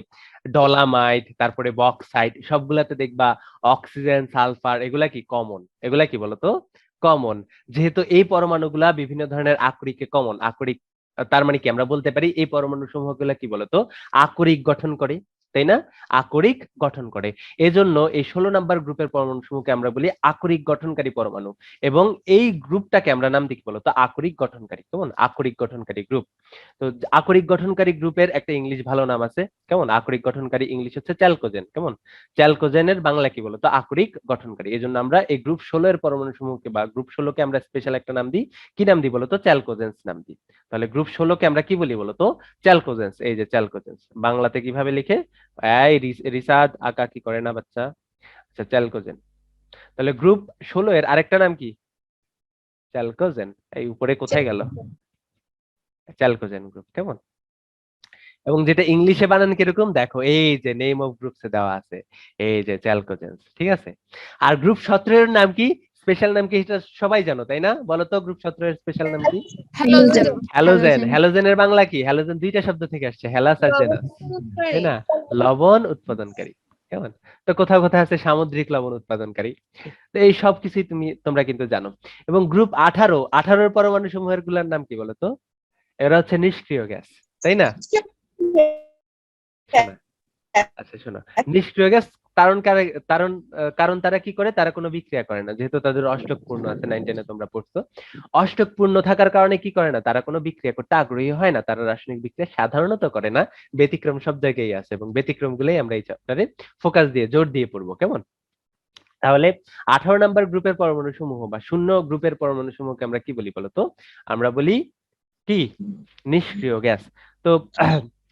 ডলামাইট, তারপরে বক্সাইট, সবগুলাতে দেখবা অক্সিজেন, সালফার, এগুলা কি কমন। এগুলা কি বলতো? কমন। যেহেতু এই পরমাণুগুলা বিভিন্ন ধরনের আকরিকে কমন, আকরিক, তার মানে কি আমরা বলতে পারি এই পরমাণু সমূহগুলা কি বলতো? আকরিক গঠন করে, তাই না? আকরিক গঠন করে। এজন্য এই 16 নাম্বার গ্রুপের পরমাণু সমূহকে আমরা বলি আকরিক গঠনকারী পরমাণু। এবং এই গ্রুপটাকে আমরা নাম দিই কি বলতো? আকরিক গঠনকারী। কেমন? আকরিক গঠনকারী গ্রুপ। তো আকরিক গঠনকারী গ্রুপের একটা ইংলিশ ভালো নাম আছে। কেমন? আকরিক গঠনকারী ইংলিশ হচ্ছে চ্যালকোজেন। কেমন? চ্যালকোজেনের বাংলা কি বলতো? আকরিক গঠনকারী। এজন্য আমরা এই গ্রুপ 16 এর পরমাণু সমূহকে বা গ্রুপ 16 কে আমরা স্পেশাল একটা নাম দিই। কি নাম দিই বলতো? চ্যালকোজেন্স নাম দিই। তাহলে গ্রুপ 16 কে আমরা কি বলি বলতো? চ্যালকোজেন্স। এই যে চ্যালকোজেন্স বাংলাতে কিভাবে লিখে? এই রিসাদ আঁকা কি করে না বাচ্চা? আচ্ছা, চ্যালকোজেন। তাহলে গ্রুপ 16 এর আরেকটা নাম কি? চ্যালকোজেন। এই উপরে কোথায় গেল? Chalcogen group. কেমন? এবং যেটা ইংলিশে বানান কিরকম দেখো, এই যে নেম অফ গ্রুপস এ দেওয়া আছে, এই যে চ্যালকোজেন্স। ঠিক আছে। আর গ্রুপ 17 এর নাম কি? স্পেশাল নাম কি? এটা সবাই জানো তাই না? বলো তো গ্রুপ 17 এর স্পেশাল নাম কি? হ্যালোজেন। হ্যালোজেন। হ্যালোজেনের বাংলা কি? হ্যালোজেন দুইটা শব্দ থেকে আসছে, হ্যালাস আর জেনাস, তাই না? লবণ উৎপাদনকারী। কেমন? তো কোথাও কোথাও আছে সামুদ্রিক লবণ উৎপাদনকারী। তো এই সব কিছুই তোমরা কিন্তু জানো। এবং গ্রুপ 18 এর পরমাণু সমূহের গুলার নাম কি বলতো? এরা হচ্ছে নিষ্ক্রিয় গ্যাস, তাই না? শোনো, আচ্ছা শোনো, নিষ্ক্রিয় গ্যাস কারণ কারণ কারণ তারা কি করে, তারা কোনো বিক্রিয়া করে না, যেহেতু তাদের অষ্টক পূর্ণ আছে, 9-10 তোমরা পড়ছো। অষ্টক পূর্ণ থাকার কারণে কি করে না, তারা কোনো বিক্রিয়া করতে আগ্রহী হয় না, তারা রাসায়নিক বিক্রিয়া সাধারণত করে না। ব্যতিক্রম সব জায়গায় আছে, এবং ব্যতিক্রম গুলোই আমরা এই চ্যাপ্টারে ফোকাস দিয়ে জোর দিয়ে পড়বো, কেমন? তাহলে 18 নাম্বার গ্রুপের পরমাণু সমূহ বা শূন্য গ্রুপের পরমাণু সমূহকে আমরা কি বলি বলতো? আমরা বলি কি? নিষ্ক্রিয় গ্যাস। তো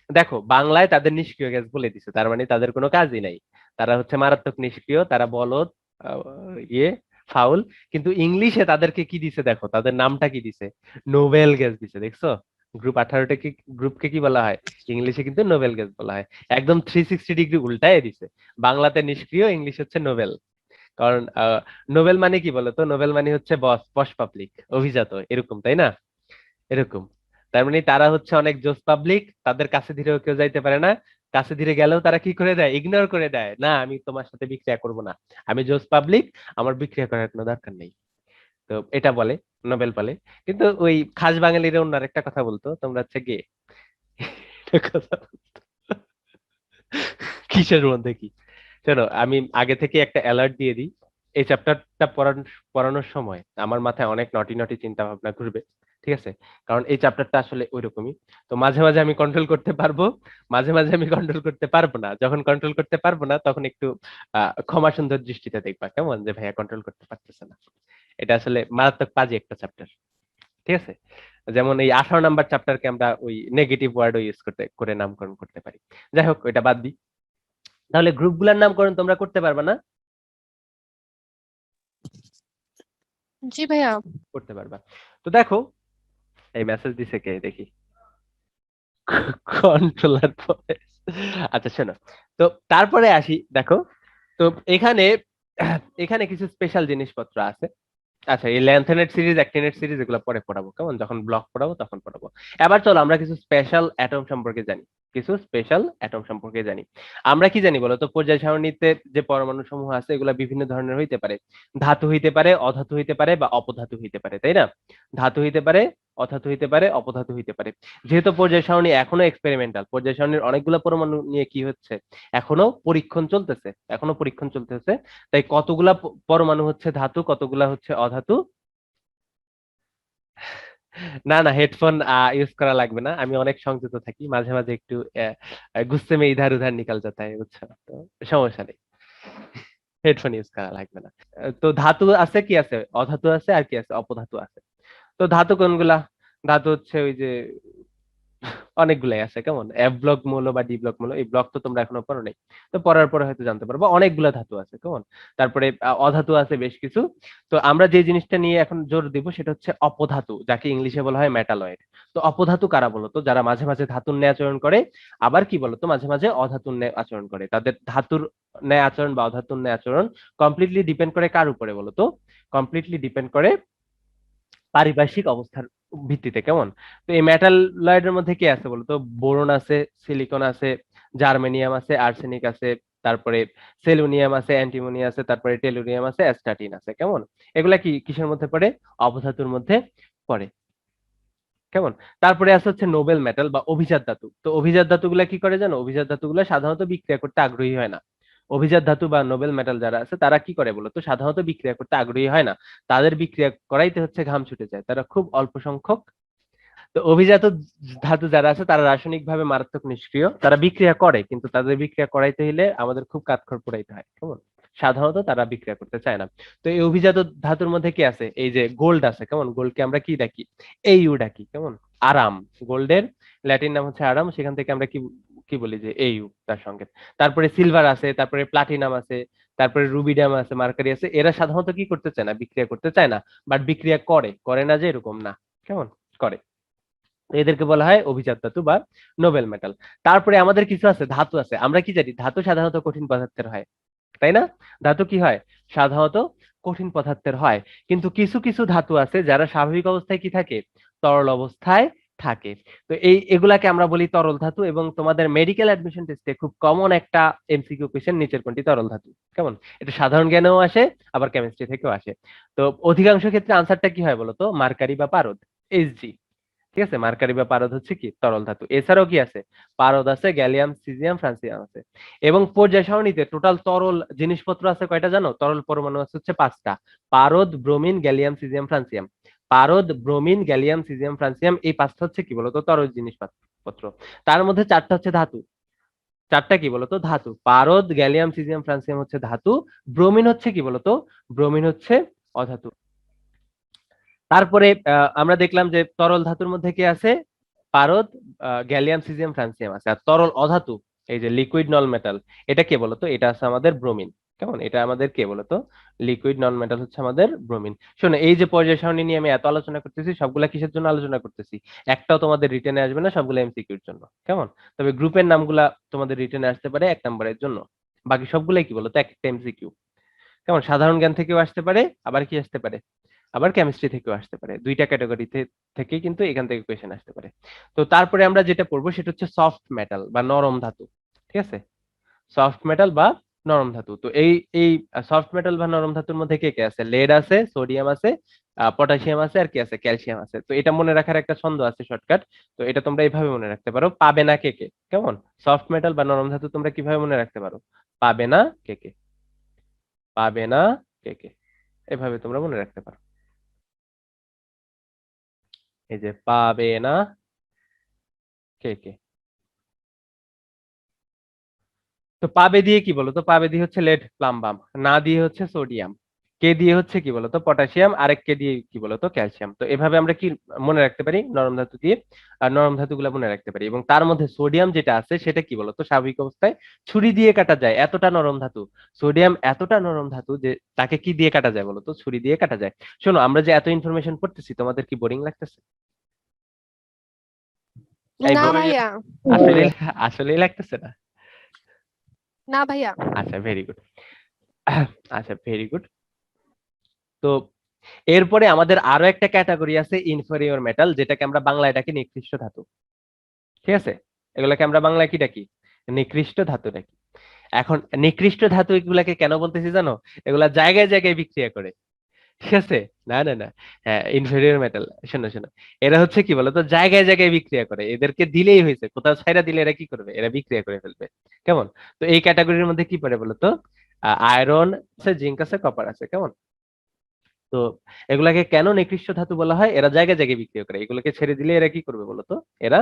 দেখো, বাংলায় তাদের নিষ্ক্রিয় গ্যাস বলে দিছে, তার মানে তাদের কোনো কাজই নাই, তারা হচ্ছে মারাত্মক নিষ্ক্রিয়, তারা বলদ, ইয়ে, ফাউল। কিন্তু ইংলিশে তাদেরকে কি দিছে দেখো, তাদের নামটা কি দিছে? নোবেল গ্যাস দিছে, দেখছো? গ্রুপ 18টা কি, গ্রুপকে কি বলা হয় ইংলিশে? কিন্তু নোবেল গ্যাস বলা হয়। একদম 360 ডিগ্রি উল্টায় দিছে, বাংলাতে নিষ্ক্রিয়, ইংলিশ হচ্ছে নোবেল। কারণ নোবেল মানে কি বলতো? নোবেল মানে হচ্ছে বস, বস পাবলিক, অভিজাত, এরকম, তাই না? এরকম। তার মানে তারা হচ্ছে অনেক জোস পাবলিক, তাদের কাছে ধীরেও কেউ যাইতে পারে না, কাছে ধীরে গেলেও তারা কি করে দেয়? ইগনোর করে দেয়, না আমি তোমার সাথে বিক্রিয়া করব না, আমি জোস পাবলিক, আমার বিক্রিয়া করার কোনো দরকার নেই। তো এটা বলে, নোবেল বলে। কিন্তু ওই খাস বাঙালিরা অন্য একটা কথা বলতো, তোমরা হচ্ছে গে কিসের মধ্যে কি? শোনো, আমি আগে থেকে একটা অ্যালার্ট দিয়ে দিই, এই চ্যাপ্টারটা পড়ানোর সময় আমার মাথায় অনেক নটি নটি চিন্তা ভাবনা ঘুরবে, ঠিক আছে? কারণ এই চ্যাপ্টারটা আসলে ওইরকমই। তো মাঝে মাঝে আমি কন্ট্রোল করতে পারবো, মাঝে মাঝে আমি কন্ট্রোল করতে পারবো না। যখন কন্ট্রোল করতে পারবো না, তখন একটু ক্ষমা সুন্দর দৃষ্টিতে দেখবা, কেমন? যে ভাইয়া কন্ট্রোল করতে পারতেছে না। এটা আসলে মারাত্মক পাজি একটা চ্যাপ্টার, ঠিক আছে? যেমন এই 18 নাম্বার চ্যাপ্টারকে আমরা ওই নেগেটিভ ওয়ার্ডও ইউজ করে নামকরণ করতে পারি। যাই হোক, ওইটা বাদ দিই। তাহলে গ্রুপগুলোর নামকরণ তোমরা করতে পারবে না? জি ভাইয়া। করতে পারবা। তো দেখো, এই মেসেজ দিছে কে দেখি, কন্ট্রোলার পরে। আচ্ছা শোনো, তো তারপরে আসি, দেখো, তো এখানে এখানে কিছু স্পেশাল জিনিসপত্র আছে। আচ্ছা, এই ল্যান্থেনেট সিরিজ, অ্যাক্টিনেট সিরিজ এগুলো পরে পড়াবো, কেমন? যখন ব্লক পড়াবো তখন পড়াবো। এবার চলো আমরা কিছু স্পেশাল অ্যাটম সম্পর্কে জানি, কিছু স্পেশাল অ্যাটম সম্পর্কে জানি। আমরা কি জানি বলো তো? পর্যায় সারণীতে যে পরমাণু সমূহ আছে এগুলা বিভিন্ন ধরনের হইতে পারে, ধাতু হইতে পারে, অধাতু হইতে পারে, বা অপধাতু হইতে পারে, তাই না? ধাতু হইতে পারে, অধাতু হইতে পারে, অপধাতু হইতে পারে। যেহেতু পর্যায় সারণী এখনো এক্সপেরিমেন্টাল, পর্যায় সারণীর অনেকগুলো পরমাণু নিয়ে কি হচ্ছে, এখনো পরীক্ষণ চলতেছে, এখনো পরীক্ষণ চলতেছে। তাই কতগুলা পরমাণু হচ্ছে ধাতু, কতগুলা হচ্ছে অধাতু। না না, হেডফোন ইউজ করা লাগবে না, আমি অনেক সংযত থাকি, মাঝে মাঝে একটু গুস্সে মে ইধার উধার নিকাল যাতা है, বুঝছো তো? সমস্যা নেই, হেডফোন ইউজ করা লাগবে না। তো ধাতু আছে, কি আছে? অধাতু আছে, আর কি আছে? অপধাতু আছে। তো ধাতু কোনগুলা? ধাতু হচ্ছে ওই যে অনেকগুলাই আছে, কেমন? এফ ব্লক মৌল বা ডি ব্লক মৌল, এই ব্লক তো তোমরা এখনো পড়ো নাই, তো পড়ার পরে হয়তো জানতে পারবো। অনেকগুলা ধাতু আছে, কেমন? তারপরে অধাতু আছে বেশ কিছু। তো আমরা যে জিনিসটা নিয়ে এখন জোর দিব সেটা হচ্ছে অপধাতু, যাকে ইংলিশে বলা হয় মেটালয়েড। তো অপধাতু কারা বলতো? যারা মাঝে মাঝে ধাতুর ন্যায় আচরণ করে, আবার কি বলতো, মাঝে মাঝে অধাতুর ন্যায় আচরণ করে। তাদের ধাতুর ন্যায় আচরণ বা অধাতুর ন্যায় আচরণ কমপ্লিটলি ডিপেন্ড করে কার উপরে বলতো? কমপ্লিটলি ডিপেন্ড করে পারিপার্শ্বিক অবস্থার ভিত্তিতে, কেমন? তো এই মেটালয়েডের মধ্যে কি আছে বলতো? বোরন আছে, সিলিকন আছে, জার্মেনিয়াম আছে, আর্সেনিক আছে, তারপরে সেলুনিয়াম আছে, অ্যান্টিমনি আছে, তারপরে টেলুরিয়াম আছে, অ্যাস্টাটিন আছে, কেমন? এগুলা কি কিসের মধ্যে পড়ে? অবধাতুর মধ্যে পড়ে, কেমন? তারপরে আছে হচ্ছে নোবেল মেটাল বা অভিজাত ধাতু। তো অভিজাত ধাতুগুলা কি করে জানো? অভিজাত ধাতুগুলা সাধারণত বিক্রিয়া করতে আগ্রহী হয় না। অভিজাত ধাতু বা নোবেল মেটাল যারা আছে তারা কি করে বলতো? সাধারণত বিক্রিয়া করতে আগ্রহী হয় না, তাদের বিক্রিয়া করাইতে হচ্ছে ঘাম ছুটে যায়, তারা খুব অল্প সংখ্যক। তো অভিজাত ধাতু যারা আছে তারা রাসায়নিক ভাবে মারাত্মক নিষ্ক্রিয়, তারা বিক্রিয়া করে, কিন্তু তাদের বিক্রিয়া করাইতে হলে আমাদের খুব কাঠখড় পোড়াইতে হয়, কেমন? সাধারণত তারা বিক্রিয়া করতে চায় না। তো এই অভিজাত ধাতুর মধ্যে কি আছে? এই যে গোল্ড আছে, কেমন? গোল্ডকে আমরা কি ডাকি? এইউ ডাকি, কেমন? আরাম। গোল্ডের ল্যাটিন নাম হচ্ছে আরাম, সেখান থেকে আমরা কি কি বলি? যে এইউ, তার সঙ্গে। তারপরে সিলভার আছে, তারপরে প্লাটিনাম আছে, তারপরে রুবিডিয়াম আছে, মার্কারি আছে। এরা সাধারণত কি করতে চায় না? বিক্রিয়া করতে চায় না, বাট বিক্রিয়া করে, করে না যে এরকম না, কেমন? করে। তো এদেরকে বলা হয় অভিজাত ধাতু বা নোবেল মেটাল। তারপরে আমাদের কিছু আছে, ধাতু আছে। আমরা কি জানি? ধাতু সাধারণত কঠিন পদার্থের হয়, তাই না? ধাতু কি হয়? সাধারণত কঠিন পদার্থের হয়। কিন্তু কিছু কিছু ধাতু আছে যারা স্বাভাবিক অবস্থায় কি থাকে? তরল অবস্থায় থাকে। তো এগুলাকে আমরা বলি তরল ধাতু। এবং তোমাদের মেডিকেল অ্যাডমিশন টেস্টে খুব কমন একটা এমসিকিউ কোশ্চেন, নিচের কোনটি তরল ধাতু, কেমন? এটা সাধারণ জ্ঞানেও আসে, আবার কেমিস্ট্রি থেকেও আসে। তো অধিকাংশ ক্ষেত্রে আনসারটা কি হয় বলতো? মার্কারি বা পারদ, এসজি। ঠিক আছে, মার্কারি বা পারদ হচ্ছে কি তরল ধাতু। এছাড়াও কি আছে, পারদ আছে, গ্যালিয়াম, সিজিয়াম, ফ্রান্সিয়াম আছে। এবং পর্যায় সারণীতে টোটাল তরল জিনিসপত্র আছে কয়টা জানো? তরল পরমাণু আছে হচ্ছে 5টা। পারদ, ব্রোমিন, গ্যালিয়াম, সিজিয়াম, ফ্রান্সিয়াম। পারদ, ব্রোমিন, গ্যালিয়াম, সিজিয়াম, ফ্রান্সিয়াম, এই 5টা হচ্ছে কি বলতো তরল জিনিসপত্র। তার মধ্যে 4টা হচ্ছে ধাতু। 4টা কি বলতো ধাতু। পারদ, গ্যালিয়াম, সিজিয়াম, ফ্রান্সিয়াম হচ্ছে ধাতু। ব্রোমিন হচ্ছে কি বলতো, ব্রোমিন হচ্ছে অধাতু। তারপরে আমরা দেখলাম যে তরল ধাতুর মধ্যে কি আছে, পারদ, গ্যালিয়াম, সিজিয়াম, ফ্রান্সিয়াম আছে। আর তরল অধাতু, এই যে লিকুইড নন মেটাল, এটা কে বলতো, এটা আছে আমাদের ব্রোমিন। কেমন, এটা আমাদের কে বলতো, লিকুইড নন মেটাল হচ্ছে আমাদের ব্রোমিন। শোনো, এই যে পর্যায় সারণী নিয়ে আমি এত আলোচনা করতেছি, সবগুলা কিসের জন্য আলোচনা করতেছি? একটাও তোমাদের রিটেনে আসবে না, সবগুলো এমসিকিউর জন্য। কেমন, তবে গ্রুপের নামগুলা তোমাদের রিটেনে আসতে পারে 1 নম্বরের জন্য। বাকি সবগুলাই কি বলতো, একটা এমসিকিউ। কেমন, সাধারণ জ্ঞান থেকেও আসতে পারে, আবার কি আসতে পারে, আবার কেমিস্ট্রি থেকেও আসতে পারে। 2টা ক্যাটাগরিতে থেকে কিন্তু এখান থেকে কোয়েশ্চেন আসতে পারে। তো তারপরে আমরা যেটা পড়বো সেটা হচ্ছে সফট মেটাল বা নরম ধাতু। ঠিক আছে, সফট মেটাল বা নরম ধাতু। তো এই এই সফট মেটাল বা নরম ধাতুর মধ্যে কে কে আছে? লেড আছে, সোডিয়াম আছে, পটাশিয়াম আছে, আর কি আছে, ক্যালসিয়াম আছে। তো এটা মনে রাখার একটা ছন্দ আছে, শর্টকাট। তো এটা তোমরা এইভাবে মনে রাখতে পারো, পাবে না কে কে। কেমন, সফট মেটাল বা নরম ধাতু তোমরা কিভাবে মনে রাখতে পারো? পাবে না কে কে, পাবে না কে কে, এভাবে তোমরা মনে রাখতে পারো। এই যে পাবে না কে কে। তো পাবে দিয়ে কি বলতো, পাবে দিয়ে হচ্ছে লেড প্লাম্বাম, না দিয়ে হচ্ছে সোডিয়াম, কে দিয়ে হচ্ছে কি বলতো পটাশিয়াম, আরেক কে দিয়ে কি বলতো ক্যালসিয়াম। তো এভাবে আমরা কি মনে রাখতে পারি নরম ধাতু দিয়ে, আর নরম ধাতুগুলো মনে রাখতে পারি। এবং তার মধ্যে সোডিয়াম যেটা আছে সেটা কি বলতো স্বাভাবিক অবস্থায় ছুরি দিয়ে কাটা যায়, এতটা নরম ধাতু। সোডিয়াম এতটা নরম ধাতু যে তাকে কি দিয়ে কাটা যায় বলতো, ছুরি দিয়ে কাটা যায়। শোনো, আমরা যে এত ইনফরমেশন পড়তেছি, তোমাদের কি বোরিং লাগতেছে? এই না bo- ভাইয়া। আসলে আসলেই লাগতেছে না? না ভাইয়া। আচ্ছা, ভেরি গুড। আচ্ছা, ভেরি গুড। তো এরপরে আমাদের আরো একটা ক্যাটাগরি আছে ইনফেরিয়র মেটাল, যেটাকে আমরা বাংলায় ডাকি নিকৃষ্ট ধাতু। ঠিক আছে, এগুলাকে আমরা বাংলায় কি ডাকি, নিকৃষ্ট ধাতু ডাকি। এখন নিকৃষ্ট ধাতু এগুলাকে কেন বলতেছি জানো? এগুলা জায়গায় জায়গায় বিক্রিয়া করে। ঠিক আছে, না না না, হ্যাঁ ইনফেরিয়র মেটাল, শোনো শোনো, এরা হচ্ছে কি বলতো জায়গায় জায়গায় বিক্রিয়া করে। এদেরকে দিলেই হয়েছে, কোথাও ছাইরা দিলে এরা কি করবে, এরা বিক্রিয়া করে ফেলবে। কেমন, তো এই ক্যাটাগরির মধ্যে কি পড়ে বলতো, আয়রন আছে, জিঙ্ক আছে, কপার আছে। কেমন, তো এগুলাকে কেন নিকৃষ্ট ধাতু বলা হয়? এরা জায়গায় জায়গায় বিক্রিয়া করে, এগুলোকে ছেড়ে দিলে এরা কি করবে বলতো, এরা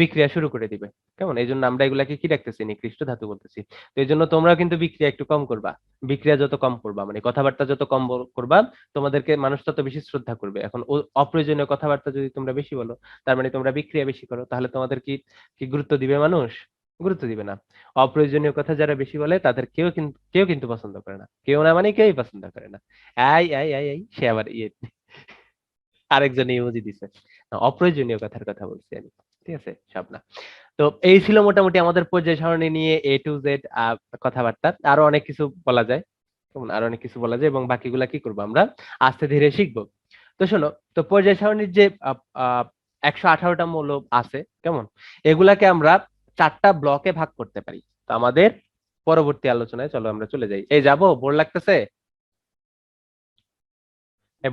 বিক্রিয়া শুরু করে দিবে। কেমন, এই জন্য আমরা এগুলাকে কি রাখতেছি, নিকৃষ্ট ধাতু বলতেছি। তো এই জন্য তোমরা কিন্তু বিক্রিয়া একটু কম করবা। বিক্রিয়া যত কম করবা, মানে কথাবার্তা যত কম করবা, তোমাদেরকে মানুষ তত বেশি শ্রদ্ধা করবে। এখন অপ্রয়োজনীয় কথাবার্তা যদি তোমরা বেশি বলো, তার মানে তোমরা বিক্রিয়া বেশি করো, তাহলে তোমাদের কি কি গুরুত্ব দিবে মানুষ? গুরুত্ব দিবে না। অপ্রয়োজনীয় কথা যারা বেশি বলে তাদের কেউ কিন্তু পছন্দ করে না, কেউ না মানে কেউই পছন্দ করে না। আই আই আই আই, সে আবার ইয়ে আরেকজন ইমোজি দিছে। অপ্রয়োজনীয় কথার কথা বলছি আমি, ঠিক আছে, সব না। তো এই ছিল মোটামুটি আমাদের পর্যায় সারণী নিয়ে A to Z কথাবার্তা। আরো অনেক কিছু বলা যায়, কেমন, আরো অনেক কিছু বলা যায়, এবং বাকিগুলা কি করবো আমরা আস্তে ধীরে শিখবো। তো শোনো, তো পর্যায় সারণীর যে 118টা মৌল আছে, কেমন, এগুলাকে আমরা 4টা ব্লকে ভাগ করতে পারি। তো আমাদের পরবর্তী আলোচনায় চলো আমরা চলে যাই। এই যাবো, বোর লাগতেছে?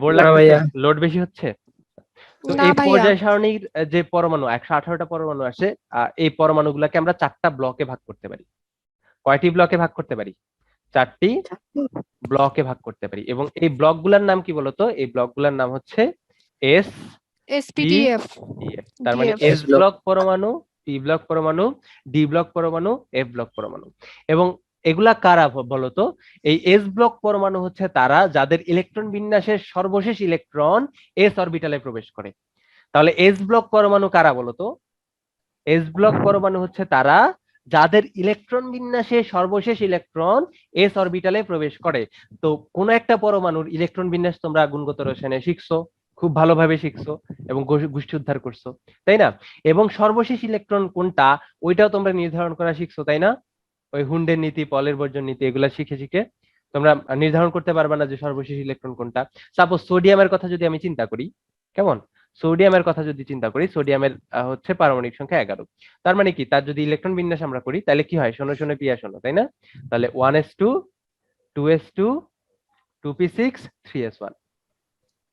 বোর না লাগতেছে, ভাইয়া। লোড বেশি হচ্ছে? তো না এই ভাইয়া। পর্যায় সারণীর যে পরমাণু 118টা পরমাণু আসে, এই পরমাণুগুলোকে আমরা 4টা ব্লকে ভাগ করতে পারি। কয়টি ব্লকে ভাগ করতে পারি? 4টি ব্লকে ভাগ করতে পারি। এবং এই ব্লকগুলোর নাম কি বলতো? এই ব্লকগুলোর নাম হচ্ছে এস, পি, SPTF। ডিএফ। তার মানে DF। এস ব্লক পরমাণু, পি ব্লক পরমাণু, ডি ব্লক পরমাণু, এফ ব্লক পরমাণু। এবং এগুলা কারা বলতো? এই এস ব্লক পরমাণু হচ্ছে তারা যাদের ইলেকট্রন বিন্যাসের সর্বশেষ ইলেকট্রন এস অরবিটালে প্রবেশ করে। তাহলে এস ব্লক পরমাণু কারা বলতো? এস ব্লক পরমাণু হচ্ছে তারা যাদের ইলেকট্রন বিন্যাসে সর্বশেষ ইলেকট্রন এস অরবিটালে প্রবেশ করে। তো কোন একটা পরমাণুর ইলেকট্রন বিন্যাস তোমরা গুণগত রসায়নে শিখছো, খুব ভালোভাবে শিখছো, এবং গোষ্ঠী উদ্ধার করছো, তাই না? এবং সর্বশেষ ইলেকট্রন কোনটা ওইটাও তোমরা নির্ধারণ করা শিখছো, তাই না? ওই হুন্ডের নীতি, পলের বর্জন নীতি, এগুলা শিখে শিখে তোমরা নির্ধারণ করতে পারবে না যে সর্বশেষ ইলেকট্রন কোনটা। সাপোজ সোডিয়ামের কথা যদি আমি চিন্তা করি, কেমন, সোডিয়ামের কথা যদি চিন্তা করি, সোডিয়ামের হচ্ছে পারমাণবিক সংখ্যা 11। তার মানে কি, তার যদি ইলেকট্রন বিন্যাস আমরা করি তাহলে কি হয়, শোনো শোনো পিয়া শোনো, তাই না? তাহলে 1s2, 2s2, 2p6, 3s1।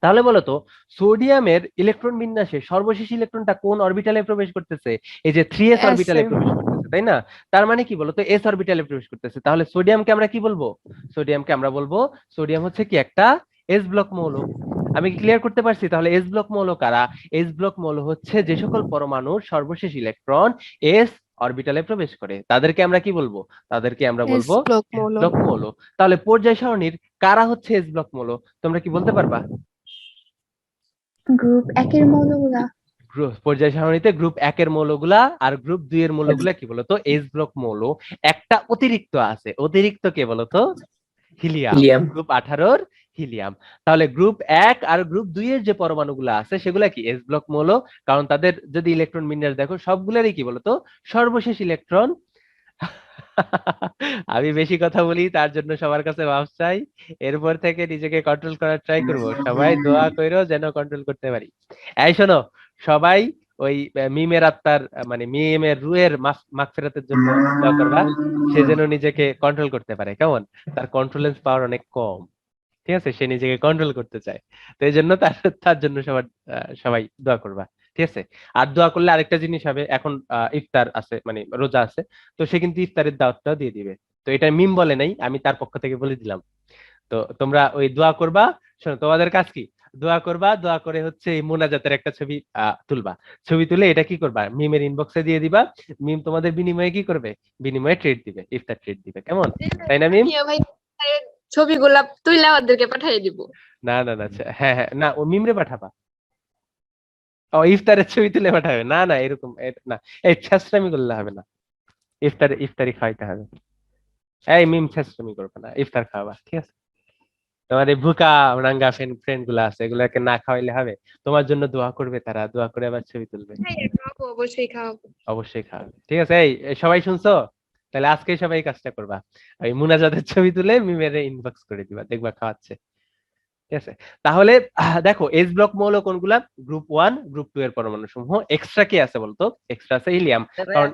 তাহলে বলো তো সোডিয়ামের ইলেকট্রন বিন্যাসে সর্বশেষ ইলেকট্রনটা কোন অরবিটালে প্রবেশ করতেছে? এই যে 3s এস অরবিটালে প্রবেশ করতেছে, তাই না? তার মানে কি বলতো, এস অরবিটালে প্রবেশ করতেছে। তাহলে সোডিয়ামকে আমরা কি বলবো? সোডিয়ামকে আমরা বলবো সোডিয়াম হচ্ছে কি একটা এস ব্লক মৌল। আমি কি ক্লিয়ার করতে পারছি? তাহলে এস ব্লক মৌল কারা? এস ব্লক মৌল হচ্ছে যে সকল পরমাণুর সর্বশেষ ইলেকট্রন এস অরবিটালে প্রবেশ করে, তাদেরকে আমরা কি বলবো? তাদেরকে আমরা এস বলবো ব্লক এস মৌল। ব্লক মৌল। তাহলে পর্যায় সারণীর কারা হচ্ছে এস ব্লক মৌল? তোমরা কি বলতে পারবা? গ্রুপ একের মৌলগুলা। পর্যায় সারণীতে গ্রুপ 1 এর মৌলগুলা আর গ্রুপ 2 এর মৌলগুলা কি বলতো? এস ব্লক মৌল। একটা অতিরিক্ত আছে, অতিরিক্ত কে বলতো? হিলিয়াম। হিলিয়াম। Group 18 helium. তাহলে গ্রুপ 1 আর গ্রুপ 2 এর যে পরমাণুগুলো আছে সেগুলা কি এস ব্লক মৌল, কারণ তাদের যদি ইলেকট্রন বিন্যাস দেখো সবগুলোরই কি বলতো সর্বশেষ ইলেকট্রন। আমি বেশি কথা বলি তার জন্য সবার কাছে মাফ চাই। এরপর থেকে নিজেকে কন্ট্রোল করার ট্রাই করব। সবাই দোয়া কইরো যেন কন্ট্রোল করতে পারি। এই শোনো, সবাই ওই মিমের আত্মার মানে মিমের রুহের মাগফিরাতের জন্য দোয়া করবা, সে যেন নিজেকে কন্ট্রোল করতে পারে। কেমন? তার কন্ট্রোলেন্স পাওয়ার অনেক কম, ঠিক আছে? সে নিজেকে কন্ট্রোল করতে চায়, তো এই জন্য তার তার জন্য সবাই দোয়া করবা, ঠিক আছে? আর দোয়া করলে আরেকটা জিনিস হবে, এখন ইফতার আছে মানে রোজা আছে, তো সে কিন্তু ইফতারের দাওয়াতটাও দিয়ে দিবে। তো এটা মিম বলে নাই, আমি তার পক্ষ থেকে বলে দিলাম। তো তোমরা ওই দোয়া করবা। শোনো, তোমাদের কাজ কি? দোয়া করবা, দোয়া করে হচ্ছে এই মোনাজাতের একটা ছবি তুলবা। ছবি তুলে এটা কি করবা? মিমের ইনবক্সে দিয়ে দিবা। মিম তোমাদের বিনিময়ে কি করবে? বিনিময়ে ট্রিট দিবে, ইফতার ট্রিট দিবে। কেমন? তাই না মিম? ভাই ছবিগুলা তুইলে আমাদেরকে পাঠিয়ে দিব। না না না, আচ্ছা, হ্যাঁ হ্যাঁ, না ও মিমরে পাঠাবা। ও ইফতারের ছবি তুলে পাঠাবে? না না, এরকম না, এই ছেঁচড়ামি করলে হবে না। ইফতারি খাইতে হবে। এই মিম ছেঁচড়ামি করবে না, ইফতার খাওয়াবা, ঠিক আছে? তোমার এই ভুকা রাঙ্গা ফ্রেন্ড গুলা আছে, এগুলাকে না খাওয়াইলে হবে? তোমার জন্য দোয়া করবে, তারা দোয়া করে আবার ছবি তুলবে। খাওয়াবো, অবশ্যই খাওয়াবো। অবশ্যই খাওয়াবে, ঠিক আছে? এই সবাই শুনছো? তাহলে আজকে সবাই এই কাজটা করবা, ওই মুনাজাতের ছবি তুলে মিমের ইনবক্স করে দিবা, দেখবা খাওয়াচ্ছে, ঠিক আছে? তাহলে দেখো এস ব্লক মৌল কোনগুলা? গ্রুপ 1 গ্রুপ 2 এর পরমাণু সমূহ। এক্সট্রা কি আছে বলতো? এক্সট্রা আছে হিলিয়াম। কারণ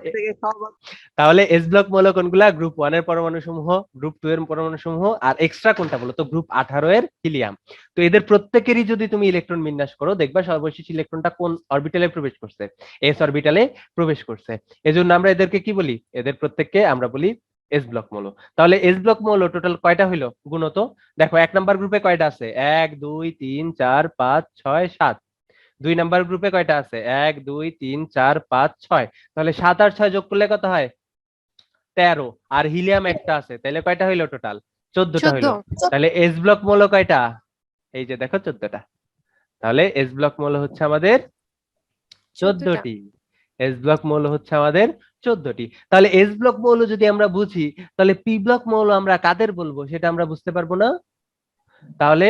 তাহলে এস ব্লক মৌল কোনগুলা? গ্রুপ 1 এর পরমাণু সমূহ, গ্রুপ 2 এর পরমাণু সমূহ, আর এক্সট্রা কোনটা বলতো? গ্রুপ 18 এর হিলিয়াম। তো এদের প্রত্যেকেরই যদি তুমি ইলেকট্রন বিন্যাস করো, দেখবা সর্বশেষ ইলেকট্রনটা কোন অরবিটালে প্রবেশ করছে? এস অরবিটালে প্রবেশ করছে। এজন্য আমরা এদেরকে কি বলি? এদের প্রত্যেককে আমরা বলি এস ব্লক মৌল। তাহলে এস ব্লক মৌল টোটাল কয়টা হইলো? গুণত দেখো, 1 নাম্বার গ্রুপে কয়টা আছে? 1 2 3 4 5 6 7। 2 নাম্বার গ্রুপে কয়টা আছে? 1 2 3 4 5 6। তাহলে 7 আর 6 যোগ করলে কত হয়? 13। আর হিলিয়াম একটা আছে, তাহলে কয়টা হইলো টোটাল? 14টা হইলো। 14। তাহলে এস ব্লক মৌল কয়টা? এই যে দেখো 14টা। তাহলে এস ব্লক মৌল হচ্ছে আমাদের 14টি। এস ব্লক মৌল হচ্ছে আমাদের 14টি। তাহলে এস ব্লক মৌল যদি আমরা বুঝি, তাহলে পি ব্লক মৌল আমরা কাদের বলবো সেটা আমরা বুঝতে পারবো না? তাহলে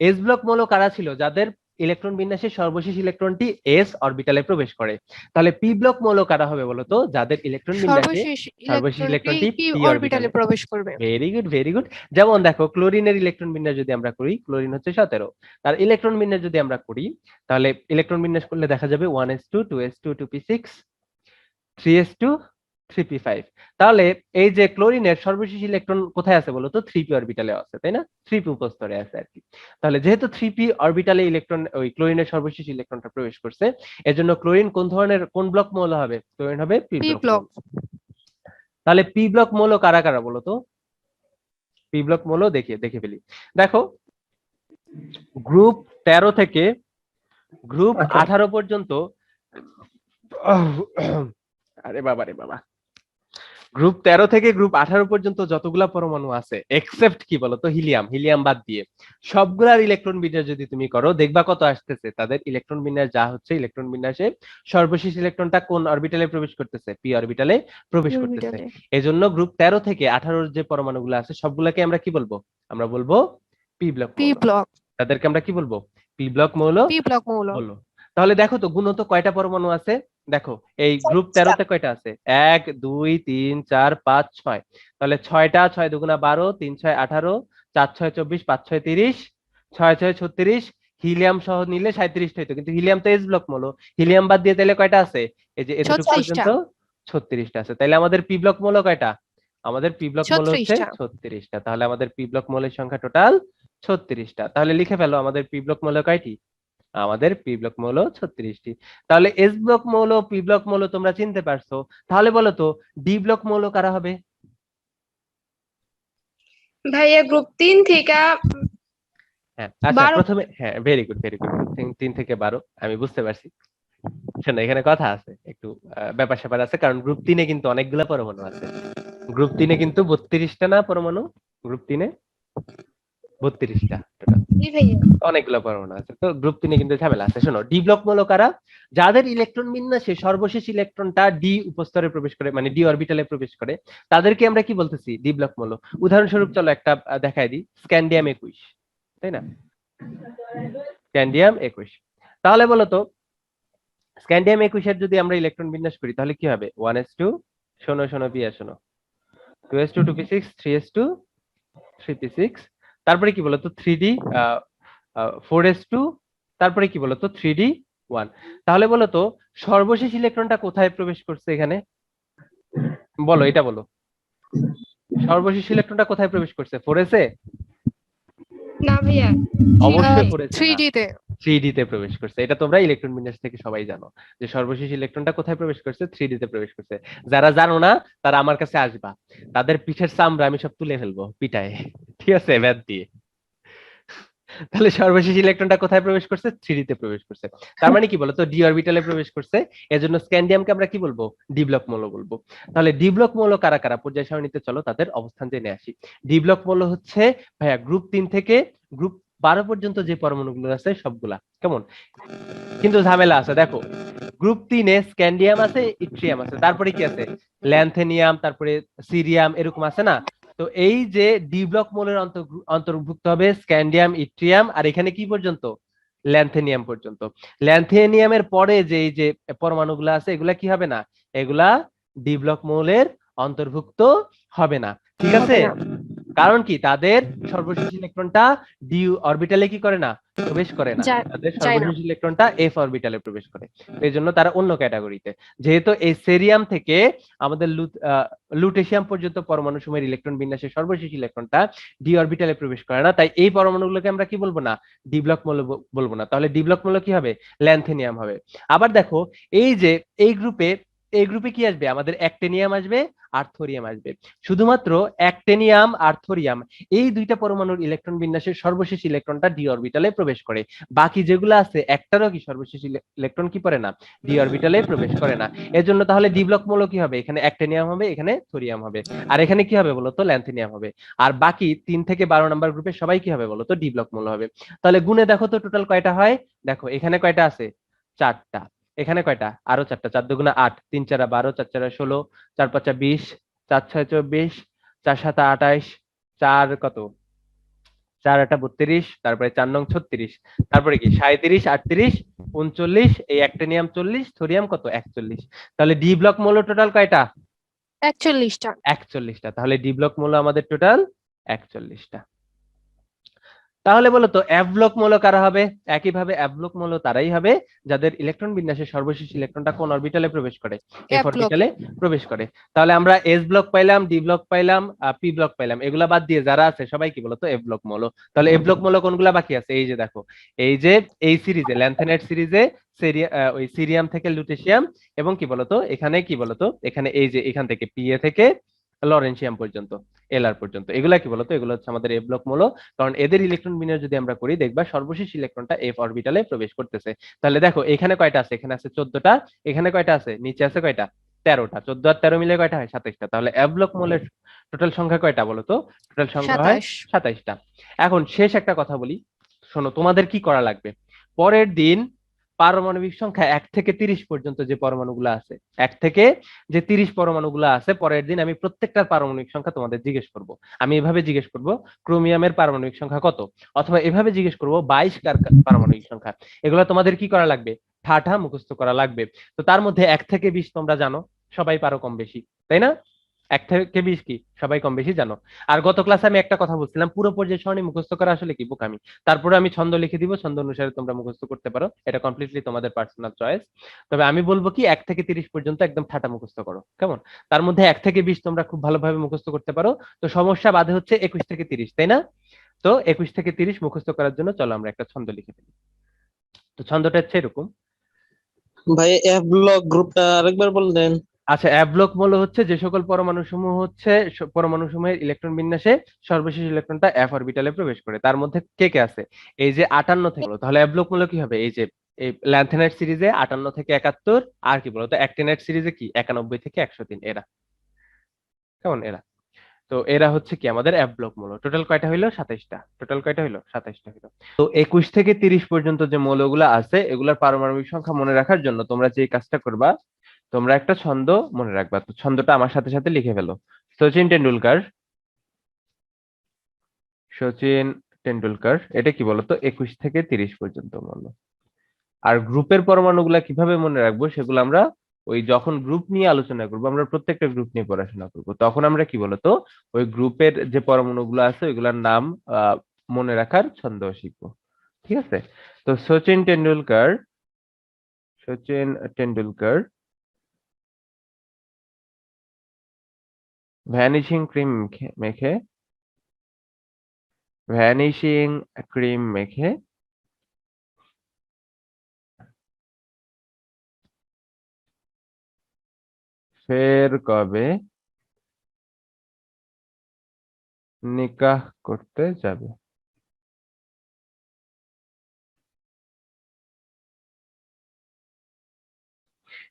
এস ব্লক মৌল কারা ছিল? যাদের ইলেকট্রন বিন্যাসের সর্বশেষ ইলেকট্রনটি এস অরবিটালে প্রবেশ করে। তাহলে পি ব্লক মৌল কারা হবে বলতো? যাদের ইলেকট্রন বিন্যাসে সর্বশেষ ইলেকট্রনটি পি পি অরবিটালে অরবিটালে প্রবেশ করবে। Very good, very good. যেমন দেখো, ক্লোরিনের ইলেকট্রন বিন্যাস যদি আমরা করি, ক্লোরিন হচ্ছে 17, তার ইলেকট্রন বিন্যাস যদি আমরা করি, তাহলে ইলেকট্রন বিন্যাস করলে দেখা যাবে 1s2 2s2 2p6 3s2 3p5। তাহলে এই যে ক্লোরিনের সর্বশেষ ইলেকট্রন কোথায় আছে বলতো? 3p অরবিটালে আছে, তাই না? 3p উপস্তরে আছে আর কি। তাহলে যেহেতু 3p অরবিটালে ইলেকট্রন ওই ক্লোরিনের সর্বশেষ ইলেকট্রনটা প্রবেশ করছে, এজন্য ক্লোরিন কোন ধরনের কোন ব্লক মৌল হবে? ক্লোরিন হবে পি পি ব্লক ব্লক। মৌল। তাহলে পি ব্লক মৌল কারা কারা বলতো? পি ব্লক মৌল দেখে ফেলি। দেখো, গ্রুপ 13 থেকে গ্রুপ 18 পর্যন্ত, আরে বাবা রে বাবা, গ্রুপ 13 থেকে গ্রুপ 18 পর্যন্ত যতগুলা পরমাণু আছে এক্সেপ্ট কি বলতো? হিলিয়াম। হিলিয়াম বাদ দিয়ে সবগুলার ইলেকট্রন বিন্যাস যদি তুমি করো, দেখবা কত আসতেছে তাদের ইলেকট্রন বিন্যাস। যা হচ্ছে ইলেকট্রন বিন্যাসে সর্বশেষ ইলেকট্রনটা কোন অরবিটালে প্রবেশ করতেছে? পি অরবিটালে প্রবেশ করতেছে। এজন্য গ্রুপ 13 থেকে 18 যে পরমাণুগুলো আছে সবগুলাকে আমরা কি বলবো? আমরা বলবো পি ব্লক পি মৌল। ব্লক। তাদেরকে আমরা কি বলবো? পি ব্লক মৌল পি ব্লক মৌল। বলবো। তাহলে দেখো তো গুণত কয়টা পরমাণু আছে? দেখো এই গ্রুপ 13 তে কয়টা আছে? 1 2 3 4 5 6। তাহলে 6টা, 6 দুগুণা 12, 3 6 18, 4 6 24, 5 6 30, 6 6 36। হিলিয়াম সহ নিলে 37টা হইতো, কিন্তু হিলিয়াম তো এস ব্লক মৌল। হিলিয়াম বাদ দিয়ে তাহলে কয়টা আছে? এই যে এতটুকু 36টা। পর্যন্ত 36টা আছে। তাহলে আমাদের পি ব্লক মৌল কয়টা? আমাদের পি ব্লক মৌল হচ্ছে 36টা। 36টা। তাহলে আমাদের পি ব্লক মৌলের সংখ্যা টোটাল 36টা। তাহলে লিখে ফেলো আমাদের পি ব্লক মৌল কয়টি? আমাদের পি ব্লক মৌল 36টি। তাহলে এস ব্লক মৌল, পি ব্লক মৌল তোমরা চিনতে পারছো। তাহলে বলো তো ডি ব্লক মৌল কারা হবে? ভাইয়া গ্রুপ 3 থেকে হ্যাঁ আচ্ছা, 12। প্রথমে হ্যাঁ, ভেরি গুড ভেরি গুড, 3 থেকে 12 আমি বুঝতে পারছি। শোনো এখানে কথা আছে একটু, ব্যাপার স্যাপার আছে, কারণ গ্রুপ 3-এ কিন্তু অনেকগুলা পরমাণু আছে। গ্রুপ 3-এ কিন্তু 32টা না পরমাণু, গ্রুপ 3-এ 32টা টোটাল, জি ভাইয়া। অনেকগুলো পরমাণু আছে। তো গ্রুপ 3-এ কিন্তু ঝামেলা আছে। শোনো ডি ব্লক মৌল কারা? যাদের ইলেকট্রন বিন্যাসে সর্বশেষ ইলেকট্রনটা ডি উপস্তরে প্রবেশ করে, মানে ডি অরবিটালে প্রবেশ করে, তাদেরকে আমরা কি বলতেছি? ডি ব্লক মৌল। উদাহরণস্বরূপ চলো একটা দেখাই দিই, স্ক্যান্ডিয়াম 21, তাই না? স্ক্যান্ডিয়াম 21। তাহলে বলো তো স্ক্যান্ডিয়াম 21-এর যদি আমরা ইলেকট্রন বিন্যাস করি তাহলে কি হবে? 1s2, শোনো শোনো পিয়া শোনো, 2s2 2p6, 3s2 3p6, তারপরে কি বলতো 3d 4s2, তারপরে কি বলতো 3d1। তাহলে বলতো সর্বশেষ ইলেকট্রনটা কোথায় প্রবেশ করছে এখানে? বলো, এটা বলো, সর্বশেষ ইলেকট্রনটা কোথায় প্রবেশ করছে? 4s এ? না ভাইয়া অবশ্যই 4s এ থ্রি না, ডি তে। 3d তে প্রবেশ করছে। এটা তোমরা ইলেকট্রন বিন্যাস থেকে সবাই জানো যে সর্বশেষ ইলেকট্রনটা কোথায় প্রবেশ করছে? 3d তে প্রবেশ করছে। যারা জানো না তারা আমার কাছে আসবা, তাদের পিঠের চামড়া আমি সব তুলে ফেলবো পিটায়, ঠিক আছে, ব্যাট দিয়ে। তাহলে সর্বশেষ ইলেকট্রনটা কোথায় প্রবেশ করছে? 3d তে প্রবেশ করছে। তার মানে কি বলতো ডি অরবিটালে প্রবেশ করছে, এজন্য স্ক্যান্ডিয়ামকে আমরা কি বলবো? ডি ব্লক মৌল বলবো। তাহলে ডি ব্লক মৌল কারা কারা পর্যায় সারণীতে চলো তাদের অবস্থান জেনে আসি। ডি ব্লক মৌল হচ্ছে ভাইয়া গ্রুপ 3 থেকে গ্রুপ 12 পর্যন্ত যে পরমাণুগুলো আছে সবগুলা, কেমন? কিন্তু ঝামেলা আছে, দেখো গ্রুপ 3-এ স্ক্যান্ডিয়াম আছে, ইট্রিয়াম আছে, তারপরে কি আছে? ল্যান্থেনিয়াম, তারপরে সিরিয়াম, এরকম আছে না? তো এই যে ডি ব্লক মৌলের অন্তর্ভুক্ত হবে স্ক্যান্ডিয়াম, ইট্রিয়াম, আর এখানে কি পর্যন্ত? ল্যান্থেনিয়াম পর্যন্ত। ল্যান্থেনিয়ামের পরে যে এই যে পরমাণুগুলো আছে এগুলা কি হবে না? এগুলা ডি ব্লক মৌলের অন্তর্ভুক্ত হবে না, ঠিক আছে? কারণ কি? তাদের সর্বশেষ ইলেকট্রনটা ডি অরবিটালে কি করে না? প্রবেশ করে না। তাদের যায় না। সর্বশেষ ইলেকট্রনটা এফ অরবিটালে প্রবেশ করে, এই জন্য তারা অন্য ক্যাটাগরিতে। যেহেতু এই সেরিয়াম থেকে আমাদের লুটেশিয়াম পর্যন্ত পরমাণু সময়ের ইলেকট্রন বিন্যাসের সর্বশেষ ইলেকট্রনটা ডি অরবিটালে প্রবেশ করে না, তাই এই পরমাণুগুলোকে আমরা কি বলবো না? ডি ব্লক মৌল বলবো না। তাহলে ডি ব্লক মৌল কি হবে? ল্যান্থেনিয়াম হবে। আবার দেখো এই যে এই গ্রুপে কি আসবে? আমাদের অ্যাক্টিনিয়াম আসবে আর থোরিয়াম আসবে। শুধুমাত্র অ্যাক্টিনিয়াম আর থোরিয়াম এই দুইটা পরমাণুর ইলেকট্রন বিন্যাসের সর্বশেষ ইলেকট্রনটা ডি অরবিটালে প্রবেশ করে। বাকি যেগুলো আছে একটারও কি সর্বশেষ ইলেকট্রন কি করে না? ডি অরবিটালে প্রবেশ করে না। এর জন্য তাহলে ডি ব্লক মৌল কি হবে? এখানে অ্যাক্টিনিয়াম হবে, এখানে থোরিয়াম হবে, আর এখানে কি হবে বলতো? ল্যান্থেনিয়াম হবে। আর বাকি 3 থেকে 12 নম্বর গ্রুপে সবাই কি হবে বলতো? ডি ব্লক মৌল হবে। তাহলে গুণে দেখো তো টোটাল কয়টা হয়? দেখো এখানে কয়টা আছে? 4টা। এখানে কয়টা? আরো 4টা, 4 দুগুণা 8, 3 চারা 12, 4 চারা 16, 4 5 20, 4 6 24, 4 7 28, 4 কত? 4 8 32, তারপরে 4 নং 36, তারপরে কি 37, 38, 39, এই অ্যাক্টিনিয়াম 40, থোরিয়াম কত? 41। তাহলে ডি ব্লক মৌল টোটাল কয়টা? 41টা। 41টা। তাহলে ডি ব্লক মৌল আমাদের টোটাল 41টা। তাহলে বলতো এফ ব্লক মৌল কারা হবে? একইভাবে এফ ব্লক মৌল তারাই হবে যাদের ইলেকট্রন বিন্যাসের সর্বশেষ ইলেকট্রনটা কোন অরবিটালে প্রবেশ করে? F F block। অরবিটালে প্রবেশ করে। তাহলে আমরা এস ব্লক পাইলাম, ডি ব্লক পাইলাম, পি ব্লক পাইলাম, এগুলা বাদ দিয়ে যারা আছে সবাই কি বলতো? এফ ব্লক মৌল। তাহলে এফ ব্লক মৌল কোনগুলা বাকি আছে? এই যে দেখো, এই যে এই সিরিজে ল্যান্থেনাইট সিরিজে ওই সিরিয়াম থেকে লুটেশিয়াম, এবং কি বলতো এখানে কি বলতো এখানে এই যে এখান থেকে পিএ থেকে লরেনসিয়াম পর্যন্ত, এলআর পর্যন্ত, এগুলা কি বলতো? এগুলো হচ্ছে আমাদের এফ ব্লক মৌল। কারণ এদের ইলেকট্রন বিন্যাস যদি আমরা করি দেখবা সর্বশেষ ইলেকট্রনটা এফ অরবিটালে প্রবেশ করতেছে। তাহলে দেখো এখানে কয়টা আছে? এখানে আছে 14টা, এখানে কয়টা আছে? নিচে আছে কয়টা? 13টা। 14 আর 13 মিলে কয়টা হয়? 27টা। তাহলে এফ ব্লক মৌলের টোটাল সংখ্যা কয়টা বলতো? টোটাল সংখ্যা হয় 27টা। এখন শেষ একটা কথা বলি, শোনো তোমাদের কি করা লাগবে। পরের দিন পারমাণবিক সংখ্যা 1 থেকে 30 পর্যন্ত যে পরমাণুগুলো আছে, 1 থেকে যে 30 পরমাণুগুলো আছে, পরের দিন আমি প্রত্যেকটার পারমাণবিক সংখ্যা তোমাদের জিজ্ঞেস করব। আমি এভাবে জিজ্ঞেস করব ক্রোমিয়ামের পারমাণবিক সংখ্যা কত, অথবা এভাবে জিজ্ঞেস করব 22 কার পারমাণবিক সংখ্যা। এগুলো তোমাদের কি করা লাগবে? ঠাঠা মুখস্থ করা লাগবে। তো তার মধ্যে 1 থেকে 20 তোমরা জানো, সবাই পারো কম বেশি, তাই না? 1 থেকে 20 কি সবাই কম বেশি জানো। আর গত ক্লাসে আমি একটা কথা বলছিলাম, পুরো পর্যায় সারণী মুখস্থ করা আসলে কি বোকামি। তারপরে আমি ছন্দ লিখে দিব, ছন্দ অনুসারে তোমরা মুখস্থ করতে পারো, এটা কমপ্লিটলি তোমাদের পার্সোনাল চয়েস। তবে আমি বলবো কি 1 থেকে 30 পর্যন্ত একদম ঠাটা মুখস্থ করো, কেমন? তার মধ্যে 1 থেকে 20 তোমরা খুব ভালোভাবে মুখস্থ করতে পারো। তো সমস্যা বাধে হচ্ছে 21 থেকে 30, তাই না? তো 21 থেকে 30 মুখস্থ করার জন্য চলো আমরা একটা ছন্দ লিখে ফেলি। তো ছন্দটা হচ্ছে এরকম। ভাই এফ ব্লক গ্রুপটা আরেকবার বললেন? আচ্ছা, অ্যাব্লক মৌল হচ্ছে যে সকল পরমাণু সমূহ হচ্ছে পরমাণু সমূহের ইলেকট্রন বিন্যাসে সর্বশেষ ইলেকট্রনটা এফ অরবিটালে প্রবেশ করে। তার মধ্যে কে কে আছে? এই যে 58 থেকে, তাহলে অ্যাব্লক মৌল কি হবে? এই যে এই ল্যান্থেনাইট সিরিজে 58 থেকে 71, আর কি বলতো অ্যাক্টিনাইট সিরিজে কি 91 থেকে 103, এরা কেমন এরা। তো এরা হচ্ছে কি আমাদের অ্যাব্লক মৌল। টোটাল কয়টা হইলো? 27টা। টোটাল কয়টা হইলো? 27টা হইলো। তো 21 থেকে 30 পর্যন্ত যে মৌলগুলো আছে এগুলার পারমাণবিক সংখ্যা মনে রাখার জন্য তোমরা যে কাজটা করবা, তোমরা একটা ছন্দ মনে রাখবা। তো ছন্দটা আমার সাথে সাথে লিখে ফেলো। সচিন টেন্ডুলকার, সচিন টেন্ডুলকার, এটা কি বলতো 21 থেকে 30 পর্যন্ত মৌল। আর গ্রুপের পরমাণুগুলা কিভাবে মনে রাখবো সেগুলো আমরা ওই যখন গ্রুপ নিয়ে আলোচনা করবো, আমরা প্রত্যেকটা গ্রুপ নিয়ে পড়াশোনা করবো, তখন আমরা কি বলতো ওই গ্রুপের যে পরমাণুগুলো আছে ওইগুলার নাম মনে রাখার ছন্দ শিখবো। ঠিক আছে? তো সচিন টেন্ডুলকার, সচিন টেন্ডুলকার ভ্যানিশিং ক্রিম মেখে, ভ্যানিশিং ক্রিম মেখে ফের কবে নিকাহ করতে যাবে?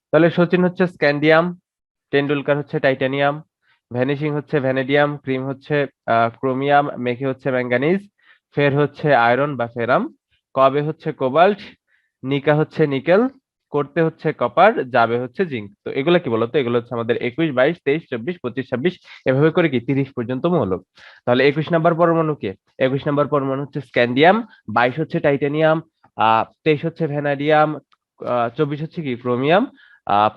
তাহলে সচিন হচ্ছে স্ক্যান্ডিয়াম, টেন্ডুলকার হচ্ছে টাইটানিয়াম, ভ্যানিশিং হচ্ছে ভ্যানেডিয়াম, ক্রিম হচ্ছে ক্রোমিয়াম, মেখে হচ্ছে ম্যাঙ্গানিজ, ফের হচ্ছে আয়রন বা ফেরাম, কবে হচ্ছে কোবাল্ট, নিকা হচ্ছে নিকেল, করতে হচ্ছে কপার, যাবে হচ্ছে জিঙ্ক। তো এগুলো কি বলতো? এগুলো হচ্ছে আমাদের 21, 22, 23, 24, 25, 26, এভাবে করে কি 30 পর্যন্ত মৌল। তাহলে 21 নাম্বার পরমাণু কে? 21 নাম্বার পরমাণু হচ্ছে স্ক্যান্ডিয়াম, 22 হচ্ছে টাইটানিয়াম, 23 হচ্ছে ভ্যানাডিয়াম, 24 হচ্ছে কি ক্রোমিয়াম,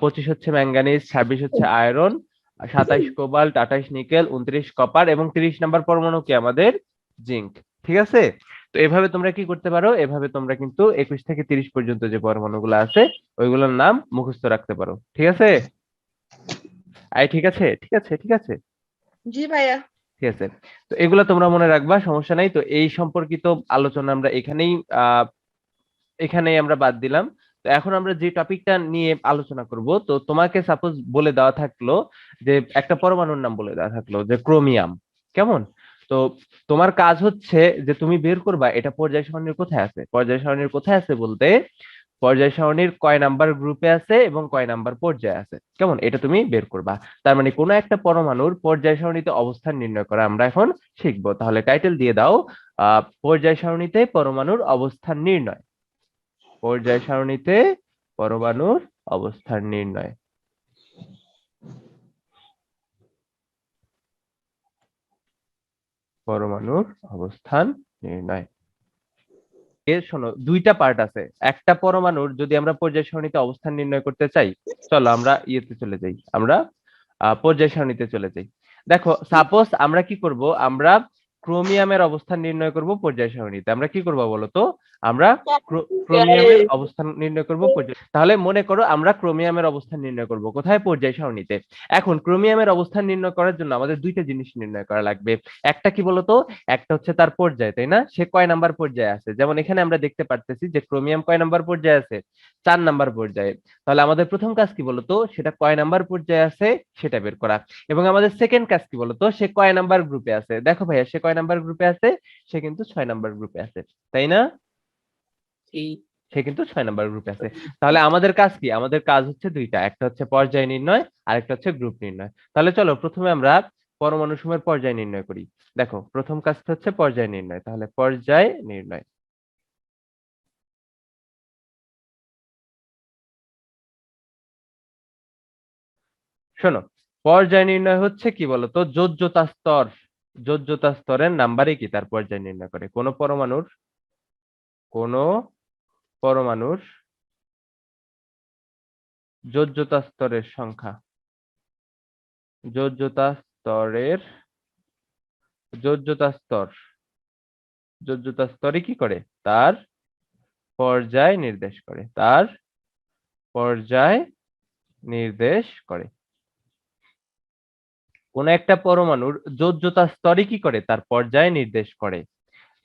25 হচ্ছে ম্যাঙ্গানিজ, 26 হচ্ছে আয়রন, 27 কোবাল্ট, 28 নিকেল, 29 কপার, এবং 30 নাম্বার পরমাণু কি আমাদের জিঙ্ক। ঠিক আছে? তো এভাবে তোমরা কি করতে পারো, এভাবে তোমরা কিন্তু 21 থেকে 30 পর্যন্ত যে পরমাণুগুলো আছে ওইগুলোর নাম মুখস্থ রাখতে পারো। ঠিক আছে? ঠিক আছে, ঠিক আছে, ঠিক আছে, জি ভাইয়া। ঠিক আছে। তো এগুলো তোমরা মনে রাখবা, সমস্যা নাই। তো এই সম্পর্কিত আলোচনা আমরা এখানেই আমরা বাদ দিলাম। তো এখন আমরা যে টপিকটা নিয়ে আলোচনা করব, তো তোমাকে সাপোজ বলে দেওয়া থাকলো যে একটা পরমাণুর নাম বলে দেওয়া থাকলো যে ক্রোমিয়াম, কেমন? তো তোমার কাজ হচ্ছে যে তুমি বের করবা এটা পর্যায় সারণীর কোথায় আছে। পর্যায় সারণীর কোথায় আছে বলতে পর্যায় সারণীর কয় নাম্বার গ্রুপে আছে এবং কয় নাম্বার পর্যায়ে আছে, কেমন, এটা তুমি বের করবা। তার মানে কোনো একটা পরমাণুর পর্যায় সারণীতে অবস্থান নির্ণয় করা আমরা এখন শিখবো। তাহলে টাইটেল দিয়ে দাও, পর্যায় সারণীতে পরমাণুর অবস্থান নির্ণয়। পর্যায় সারণীতে পরমাণুর অবস্থান নির্ণয়। পরমাণুর অবস্থান নির্ণয়। শোনো, দুইটা পার্ট আছে। একটা পরমাণুর যদি আমরা পর্যায় সারণীতে অবস্থান নির্ণয় করতে চাই, চলো আমরা ইয়েতে চলে যাই, আমরা পর্যায় সারণীতে চলে যাই। দেখো সাপোজ আমরা কি করব, আমরা ক্রোমিয়ামের অবস্থান নির্ণয় করব পর্যায় সারণীতে। আমরা কি করব বলো তো? আমরা ক্রোমিয়ামের অবস্থান নির্ণয় করব পর্যায়। তাহলে মনে করো আমরা ক্রোমিয়ামের অবস্থান নির্ণয় করব কোথায়? পর্যায় সারণীতে। এখন ক্রোমিয়ামের অবস্থান নির্ণয় করার জন্য আমাদের দুইটা জিনিস নির্ণয় করা লাগবে। একটা কি বলতো? একটা হচ্ছে তার পর্যায়, তাই না? সে কয় নাম্বার পর্যায়ে আছে। যেমন এখানে আমরা দেখতে পারতেছি যে ক্রোমিয়াম কয় নাম্বার পর্যায়ে আছে? 4 নাম্বার পর্যায়ে। তাহলে আমাদের প্রথম কাজ কি বলতো? সেটা কয় নাম্বার পর্যায়ে আছে সেটা বের করা। এবং আমাদের সেকেন্ড কাজ কি বলতো? সে কয় নাম্বার গ্রুপে আছে। দেখো ভাইয়া, সে কয় নাম্বার গ্রুপে আছে? সে কিন্তু 6 নাম্বার গ্রুপে আছে, তাই না? সে কিন্তু 6 নাম্বার গ্রুপে আছে। তাহলে আমাদের কাজ কি? আমাদের কাজ হচ্ছে দুইটা, একটা হচ্ছে পর্যায় নির্ণয় আর একটা হচ্ছে গ্রুপ নির্ণয়। তাহলে চলো প্রথমে আমরা পরমাণু সমূহের পর্যায় নির্ণয় করি। দেখো প্রথম কাজটা হচ্ছে পর্যায় নির্ণয়। তাহলে পর্যায় নির্ণয়, শোনো, পর্যায় নির্ণয় হচ্ছে কি বলতো? যোজ্যতা স্তর। যোজ্যতা স্তরের নাম্বারে কি তার পর্যায় নির্ণয় করে। কোন পরমাণুর যোজ্যতা স্তরের সংখ্যা, যোজ্যতা স্তরের, যোজ্যতা স্তর, যোজ্যতা স্তরে কি করে? তার পর্যায় নির্দেশ করে, তার পর্যায় নির্দেশ করে। কোন একটা পরমাণুর যোজ্যতা স্তরে কি করে? তার পর্যায় নির্দেশ করে।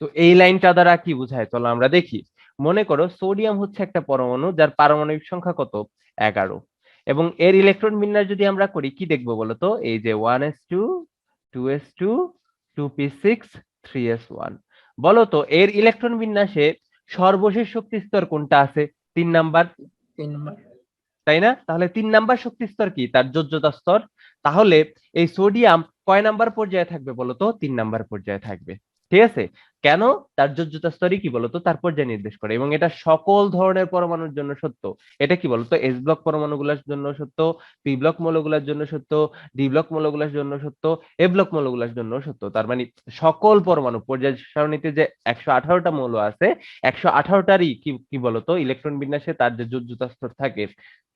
তো এই লাইনটা দ্বারা কি বোঝায় চলো আমরা দেখি। মনে করো সোডিয়াম হচ্ছে একটা পরমাণু যার পারমাণবিক সংখ্যা কত, 11, এবং এর ইলেকট্রন বিন্যাস যদি আমরা করি কি দেখবো বলতো, এই যে 1s2 2s2 2p6 3s1। বলো তো এর ইলেকট্রন বিন্যাসে সর্বশেষ শক্তি স্তর কোনটা আছে? 3 নাম্বার, 3 নম্বর। তাই না? তাহলে 3 নাম্বার শক্তি স্তর কি, তার যোজ্যতা স্তর। তাহলে এই সোডিয়াম কয় নাম্বার পর্যায়ে থাকবে বলতো? 3 নাম্বার পর্যায়ে থাকবে। ঠিক আছে, কেন? তার যোজ্যতা স্তরই কি বলতো তার পর্যায়ে নির্দেশ করে, এবং এটা সকল ধরনের পরমাণুর জন্য সত্য। এটা কি বলতো, এস ব্লক পরমাণুগুলোর জন্য সত্য, পি ব্লক মৌলগুলোর জন্য সত্য, ডি ব্লক মৌলগুলোর জন্য সত্য, এ ব্লক মৌলগুলোর জন্য সত্য। তার মানে সকল পরমাণু পর্যায় সারণীতে যে 118টা মৌল আছে, 118টারই কি কি বলতো ইলেকট্রন বিন্যাসে তার যে যোজ্যতা স্তর থাকে,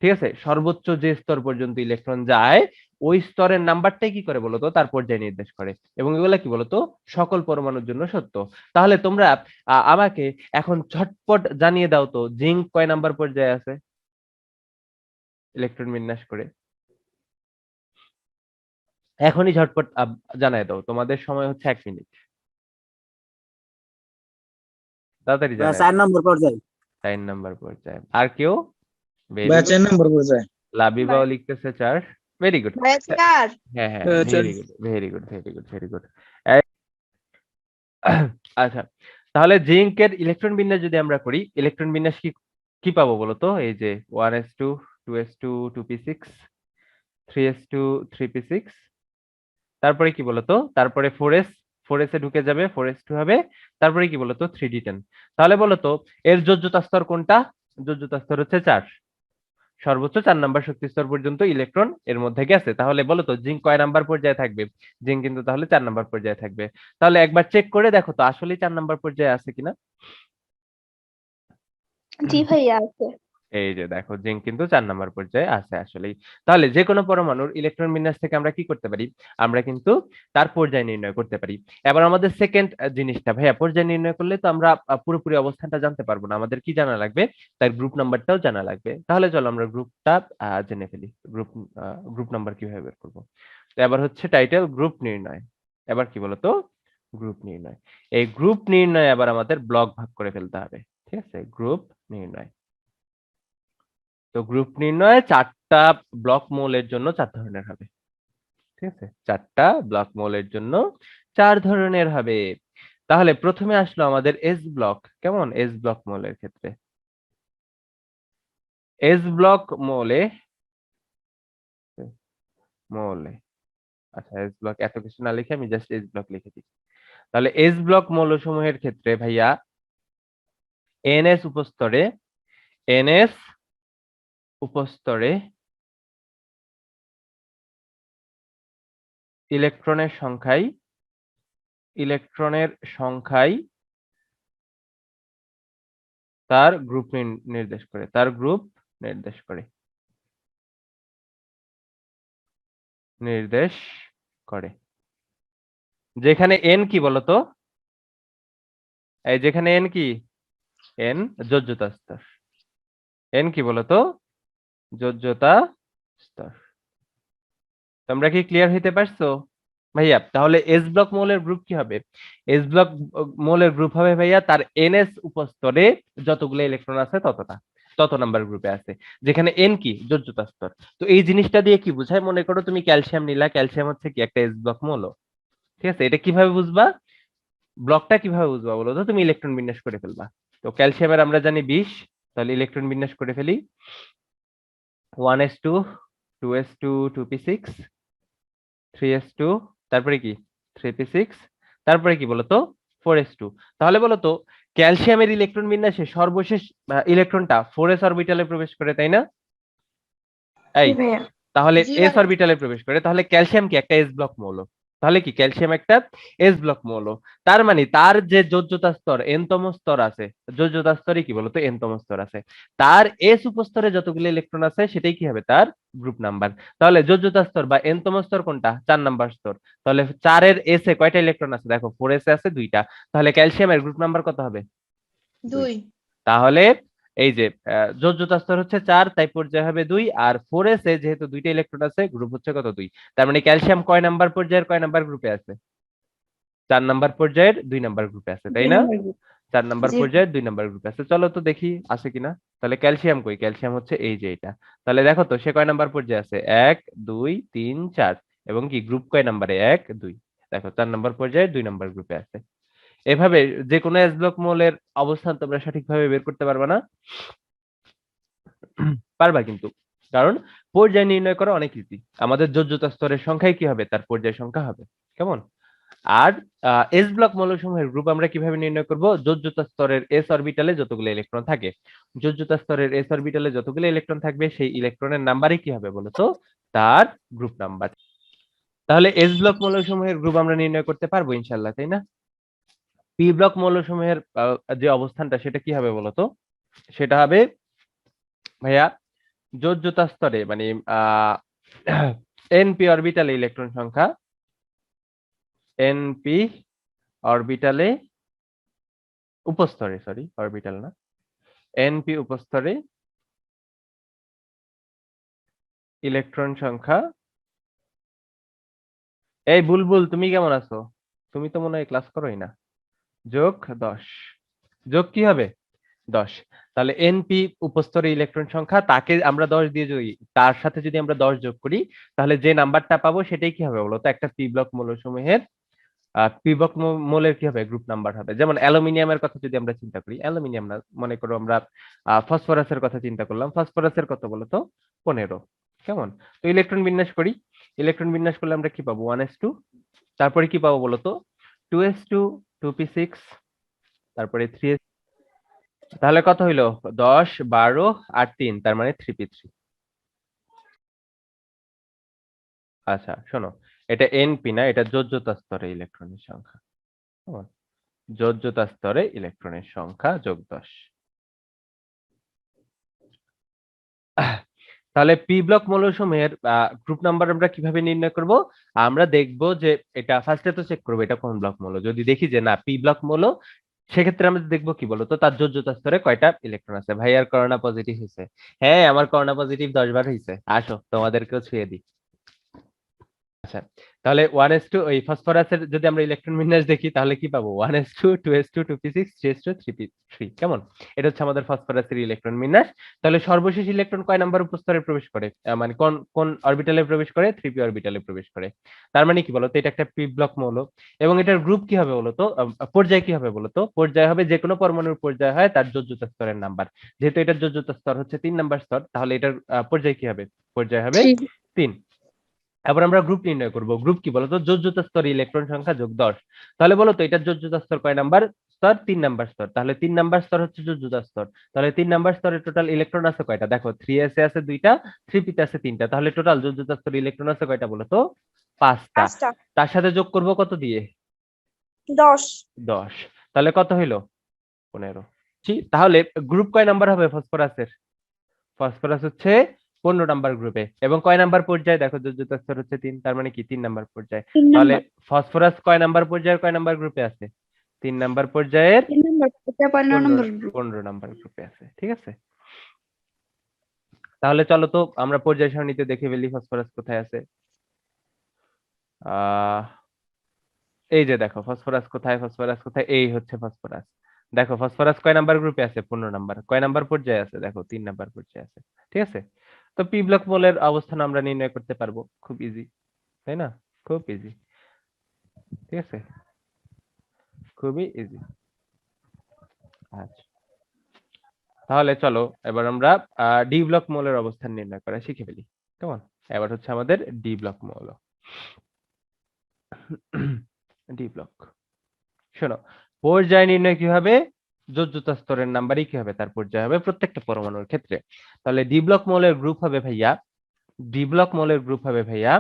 ঠিক আছে, সর্বোচ্চ যে স্তর পর্যন্ত ইলেকট্রন যায় ওই স্তরের নাম্বারটাই কি করে বলতো তার পর্যায়ে নির্দেশ করে, এবং এগুলা কি বলতো সকল পরমাণুর জন্য সত্য। তাহলে তোমরা আমাকে এখন ঝটপট জানিয়ে দাও তো জিঙ্ক কয় নাম্বার পর্যায়ে আছে ইলেকট্রন বিন্যাস করে, এখনই ঝটপট জানায় দাও, তোমাদের সময় হচ্ছে 1 মিনিট, তাড়াতাড়ি জানায় 4 নম্বর পর্যায়ে। 4 নাম্বার পর্যায়ে। আর কেউ? ভেরি ভাইয়া গুড, 4 নম্বর পর্যায়ে। লাবিবাও লিখতেছে 4, ভেরি গুড। ভাইয়া স্যার হ্যাঁ হ্যাঁ, আচ্ছা। Very good very good very good very good. আচ্ছা, তাহলে জিঙ্কের ইলেকট্রন বিন্যাস যদি আমরা করি, ইলেকট্রন বিন্যাস কি কি পাবো বলতো? এই যে 1s2 2s2 2p6 3s2 3p6, তারপরে কি বলতো, তারপরে 4s এ ঢুকে যাবে, 4s2 হবে, তারপরে কি বলতো 3d10। তাহলে বলতো এর যোজ্যতা স্তর কোনটা? যোজ্যতা স্তর হচ্ছে 4, সর্বোচ্চ 4 নাম্বার শক্তি স্তর পর্যন্ত ইলেকট্রন এর মধ্যে গেছে। তাহলে বলো তো জিঙ্ক কয় নাম্বার পর্যায়ে থাকবে? জিঙ্ক কিন্তু তাহলে 4 নাম্বার পর্যায়ে থাকবে। তাহলে একবার চেক করে দেখো তো আসলে 4 নাম্বার পর্যায়ে আছে কিনা। জি ভাইয়া আছে। এই যে দেখো জিঙ্ক কিন্তু 4 নাম্বার পর্যায়ে আছে আসলেই। তাহলে যে কোনো পরমাণুর ইলেকট্রন বিন্যাস থেকে আমরা কি করতে পারি, আমরা কিন্তু তার পর্যায় নির্ণয় করতে পারি। এবার আমাদের সেকেন্ড জিনিসটা, ভাইয়া পর্যায় নির্ণয় করলে তো আমরা পুরোপুরি অবস্থানটা জানতে পারবো না, আমাদের কি জানা লাগবে, তার গ্রুপ নাম্বারটাও জানা লাগবে। তাহলে চলো আমরা গ্রুপটা জেনে ফেলি। গ্রুপ নাম্বার কিভাবে বের করবো। তো এবার হচ্ছে টাইটেল গ্রুপ নির্ণয়। এবার কি বলতো, গ্রুপ নির্ণয়। এই গ্রুপ নির্ণয় আবার আমাদের ব্লক ভাগ করে ফেলতে হবে। ঠিক আছে, গ্রুপ নির্ণয়। তো গ্রুপ নির্ণয় 4টা ব্লক মৌলের জন্য 4 ধরনের হবে। ঠিক আছে, 4টা ব্লক মৌলের জন্য 4 ধরনের হবে। তাহলে প্রথমে আসলো আমাদের এস ব্লক। কেমন এস ব্লক মৌলের ক্ষেত্রে? এস ব্লক মৌলে মৌলে আচ্ছা, এস ব্লক এত কিছু না লিখে আমি জাস্ট এস ব্লক লিখে দিই। তাহলে এস ব্লক মৌলসমূহের ক্ষেত্রে ভাইয়া এনএস উপস্তরে, এনএস উপস্তরে ইলেকট্রনের সংখ্যাই তার গ্রুপ নির্দেশ করে, তার গ্রুপ নির্দেশ করে, নির্দেশ করে। যেখানে এন কি বলতো, এই যেখানে এন কি, এন যোজ্যতা স্তর, এন কি বলতো যোজ্যতা স্তর। তোমরা কি ক্লিয়ার হইতে পারছো ভাইয়া? তাহলে এস ব্লক মৌলের গ্রুপ কি হবে? এস ব্লক মৌলের গ্রুপ হবে ভাইয়া তার এনএস উপস্তরে যতগুলো ইলেকট্রন আছে তত নাম্বার গ্রুপে আছে, যেখানে এন কি যোজ্যতা স্তর। তো এই জিনিসটা দিয়ে কি বোঝায়, মনে করো তুমি ক্যালসিয়াম নিলা, ক্যালসিয়াম হচ্ছে কি একটা এস ব্লক মৌল। ঠিক আছে, এটা কিভাবে বুঝবা, ব্লকটা কিভাবে বুঝবা বলো তো? তুমি ইলেকট্রন বিন্যাস করে ফেলবা। তো ক্যালসিয়ামের আমরা জানি 20, তাহলে ইলেকট্রন বিন্যাস করে ফেলি 1s2 2s2 2p6 3s2, তারপরে কি 3p6, তারপরে কি বলতো 4s2। তাহলে বলতো ক্যালসিয়ামের ইলেকট্রন বিন্যাসে সর্বশেষ ইলেকট্রনটা 4s অরবিটালে প্রবেশ করে, তাই না? এই জি ভাইয়া। তাহলে জি এস ভাইয়া। অরবিটালে প্রবেশ করে, তাহলে ক্যালসিয়াম কি একটা এস ব্লক মৌল। তাহলে কি ক্যালসিয়াম একটা এস ব্লক মৌল। তার মানে তার যে যোজ্যতা স্তর এনতম স্তর আছে, যোজ্যতা স্তরে কি বলতো এনতম স্তর আছে, তার এস উপস্তরে যতগুলো ইলেকট্রন আছে সেটাই কি হবে তার গ্রুপ নাম্বার। তাহলে যোজ্যতা স্তর বা এনতম স্তর কোনটা? 4 নাম্বার স্তর। তাহলে 4-এর এস এ কয়টা ইলেকট্রন আছে? দেখো 4s এ আছে 2টা। তাহলে ক্যালসিয়ামের গ্রুপ নাম্বার কত হবে? 2। তাহলে এই যে যোজ্যতা স্তর হচ্ছে 4, তাই পর্যায় হবে 2, আর 4s এ যেহেতু 2টা ইলেকট্রন আছে গ্রুপ হচ্ছে কত 2। তার মানে ক্যালসিয়াম কয় নাম্বার পর্যায়ের কয় নাম্বার গ্রুপে আছে? 4 নাম্বার পর্যায়ের 2 নাম্বার গ্রুপে আছে, তাই না? 4 নাম্বার জি। পর্যায়ের 2 নাম্বার গ্রুপে আছে। চলো তো দেখি আছে কিনা। তাহলে ক্যালসিয়াম কই? ক্যালসিয়াম হচ্ছে এই যে এটা। তাহলে দেখো তো সে কয় নাম্বার পর্যায়ে আছে? 1 2 3 4 এবং কি গ্রুপ কয় নাম্বারে? 1 2। দেখো 4 নাম্বার পর্যায়ে 2 নাম্বার গ্রুপে আছে। এভাবে যে কোনো এস ব্লক মৌলের অবস্থান তোমরা সঠিকভাবে বের করতে পারবা না? পারবা কিন্তু। কারণ পর্যায় নির্ণয় করা অনেক ইজি। আমাদের যোজ্যতা স্তরের সংখ্যাই কি হবে? তার পর্যায় সংখ্যা হবে। কেমন? আর এস ব্লক মৌলসমূহের গ্রুপ আমরা কিভাবে নির্ণয় করব? যোজ্যতা স্তরের এস অরবিটালে যতগুলো ইলেকট্রন থাকে, যোজ্যতা স্তরের এস অরবিটালে যতগুলো ইলেকট্রন থাকবে সেই ইলেকট্রনের নাম্বারই কি হবে বলতো? তার গ্রুপ নাম্বার। তাহলে এস ব্লক মৌলসমূহের গ্রুপ আমরা নির্ণয় করতে পারবো ইনশাআল্লাহ, তাই না? পি ব্লক মৌলসমূহের যে অবস্থানটা সেটা কি হবে বলতো? সেটা হবে ভাইয়া যোজ্যতা স্তরে মানে এনপি অরবিটালে ইলেকট্রন সংখ্যা, এনপি অরবিটালে উপস্তরে, সরি অরবিটাল না, এনপি উপস্তরে ইলেকট্রন সংখ্যা। এই বুলবুল তুমি কেমন আছো? তুমি তো মনে হয় ক্লাস করোই না। যোগ 10, যোগ কি হবে? 10। তাহলে এনপি উপস্তরে ইলেকট্রন সংখ্যা, তাকে আমরা 10 দিয়ে যদি তার সাথে যদি আমরা 10 যোগ করি তাহলে যে নাম্বারটা পাবো সেটাই কি হবে বলতো? একটা পি ব্লক মৌলসমূহের পি ব্লক মৌলের কি হবে? গ্রুপ নাম্বার হবে। যেমন অ্যালুমিনিয়ামের কথা যদি আমরা চিন্তা করি, অ্যালুমিনিয়াম না, মনে করো আমরা ফসফরাসের কথা চিন্তা করলাম। ফসফরাসের কত বলতো? 15। কেমন? তো ইলেকট্রন বিন্যাস করি। ইলেকট্রন বিন্যাস করলে আমরা কি পাবো? 1s2। তারপরে কি পাবো বলতো? 2s2, 2p6, তারপরে 3s। তাহলে কত হইলো? 10 12 আর 3, তার মানে 3p3। আচ্ছা শোনো, এটা এনপি না, এটা যোজ্যতা স্তরে ইলেকট্রনের সংখ্যা। কেমন? যোজ্যতা স্তরে ইলেকট্রনের সংখ্যা যোগ 10। তাহলে পি ব্লক মৌলসমূহের গ্রুপ নাম্বার আমরা কিভাবে নির্ণয় করব? আমরা দেখব যে এটা ফার্স্টে তো চেক করবো এটা কোন ব্লক মৌল। যদি দেখি যে না পি ব্লক মৌল, সেক্ষেত্রে আমরা দেখবো কি বলতো? তার যোজ্যতা স্তরে কয়টা ইলেকট্রন আছে। ভাই আর করোনা পজিটিভ হয়েছে? হ্যাঁ আমার করোনা পজিটিভ 10 বার হয়েছে। আসো তোমাদেরকেও ছুঁয়ে দিই। আচ্ছা, তাহলে 1s2 ওই ফসফরাসের যদি আমরা ইলেকট্রন বিন্যাস দেখি তাহলে কি পাবো? 1s2, 2s2, 2p6, 3s2, 3p3। কেমন? এটা হচ্ছে আমাদের ফসফরাসের ইলেকট্রন বিন্যাস। তাহলে সর্বশেষ ইলেকট্রন কয় নাম্বার উপস্তরে প্রবেশ করে? মানে কোন কোন অরবিটালে প্রবেশ করে? 3p অরবিটালে প্রবেশ করে। তার মানে কি বলতো? এটা একটা পি ব্লক মৌল এবং এটার গ্রুপ কি হবে বলতো? পর্যায় কি হবে বলতো? পর্যায় হবে যে কোনো পরমাণুর পর্যায় হয় তার যোজ্যতা স্তরের নাম্বার। যেহেতু এটার যোজ্যতা স্তর হচ্ছে 3 নাম্বার স্তর, তাহলে এটার পর্যায় কি হবে? পর্যায় হবে 3। এবার আমরা গ্রুপ নির্ণয় করব। গ্রুপ কি বলতো? যোজ্যতা স্তরে ইলেকট্রন সংখ্যা যোগ 10। তাহলে বলো তো এটার যোজ্যতা স্তর কয় নাম্বার স্তর? 3 নাম্বার স্তর। তাহলে 3 নাম্বার স্তর হচ্ছে যোজ্যতা স্তর। তাহলে 3 নাম্বার স্তরে টোটাল ইলেকট্রন আছে কয়টা? দেখো 3s এ আছে 2টা, 3p তে আছে 3টা। তাহলে টোটাল যোজ্যতা স্তরে ইলেকট্রন আছে কয়টা বলো তো? 5টা। 5টা। তার সাথে যোগ করব কত দিয়ে? 10। 10। তাহলে কত হইলো? 15। তাহলে গ্রুপ কয় নাম্বার হবে ফসফরাসের? ফসফরাস হচ্ছে 15 নাম্বার গ্রুপে এবং কয় নাম্বার পর্যায়ে? দেখো যোজ্যতা স্তর হচ্ছে 3, তার মানে কি 3 নাম্বার পর্যায়ে। 3 তাহলে নাম্বার। ফসফরাস কয় নাম্বার পর্যায়ের কয় নাম্বার গ্রুপে আছে? 3 নাম্বার পর্যায়ের 3 নাম্বার। এটা 15 15 নাম্বার গ্রুপ। 15 নাম্বার গ্রুপে আছে। ঠিক আছে, তাহলে চলো তো আমরা পর্যায় সারণীতে দেখে ফেলি ফসফরাস কোথায় আছে। আহ এই যে দেখো ফসফরাস কোথায়, ফসফরাস কোথায়, এই হচ্ছে ফসফরাস। দেখো ফসফরাস কয় নাম্বার গ্রুপে আছে? 15 নাম্বার। কয় নাম্বার পর্যায়ে আছে? দেখো 3 নাম্বার পর্যায়ে আছে। ঠিক আছে, তো পি ব্লক মৌলের অবস্থান আমরা নির্ণয় করতে পারবো, খুব ইজি, তাই না? খুব ইজি। ঠিক আছে, খুবই ইজি। আচ্ছা, তাহলে চলো এবার আমরা ডি ব্লক মৌলের অবস্থান নির্ণয় করা শিখে ফেলি। কেমন? এবার হচ্ছে আমাদের ডি ব্লক মৌল। ডি ব্লক, শোনো, পর্যায় নির্ণয় কিভাবে? যোজ্যতা স্তরের নাম্বারই কি হবে? তার পর্যায় হবে প্রত্যেকটা পরমাণুর ক্ষেত্রে। তাহলে ডি ব্লক মৌলের গ্রুপ হবে ভাইয়া, ডি ব্লক মৌলের গ্রুপ হবে ভাইয়া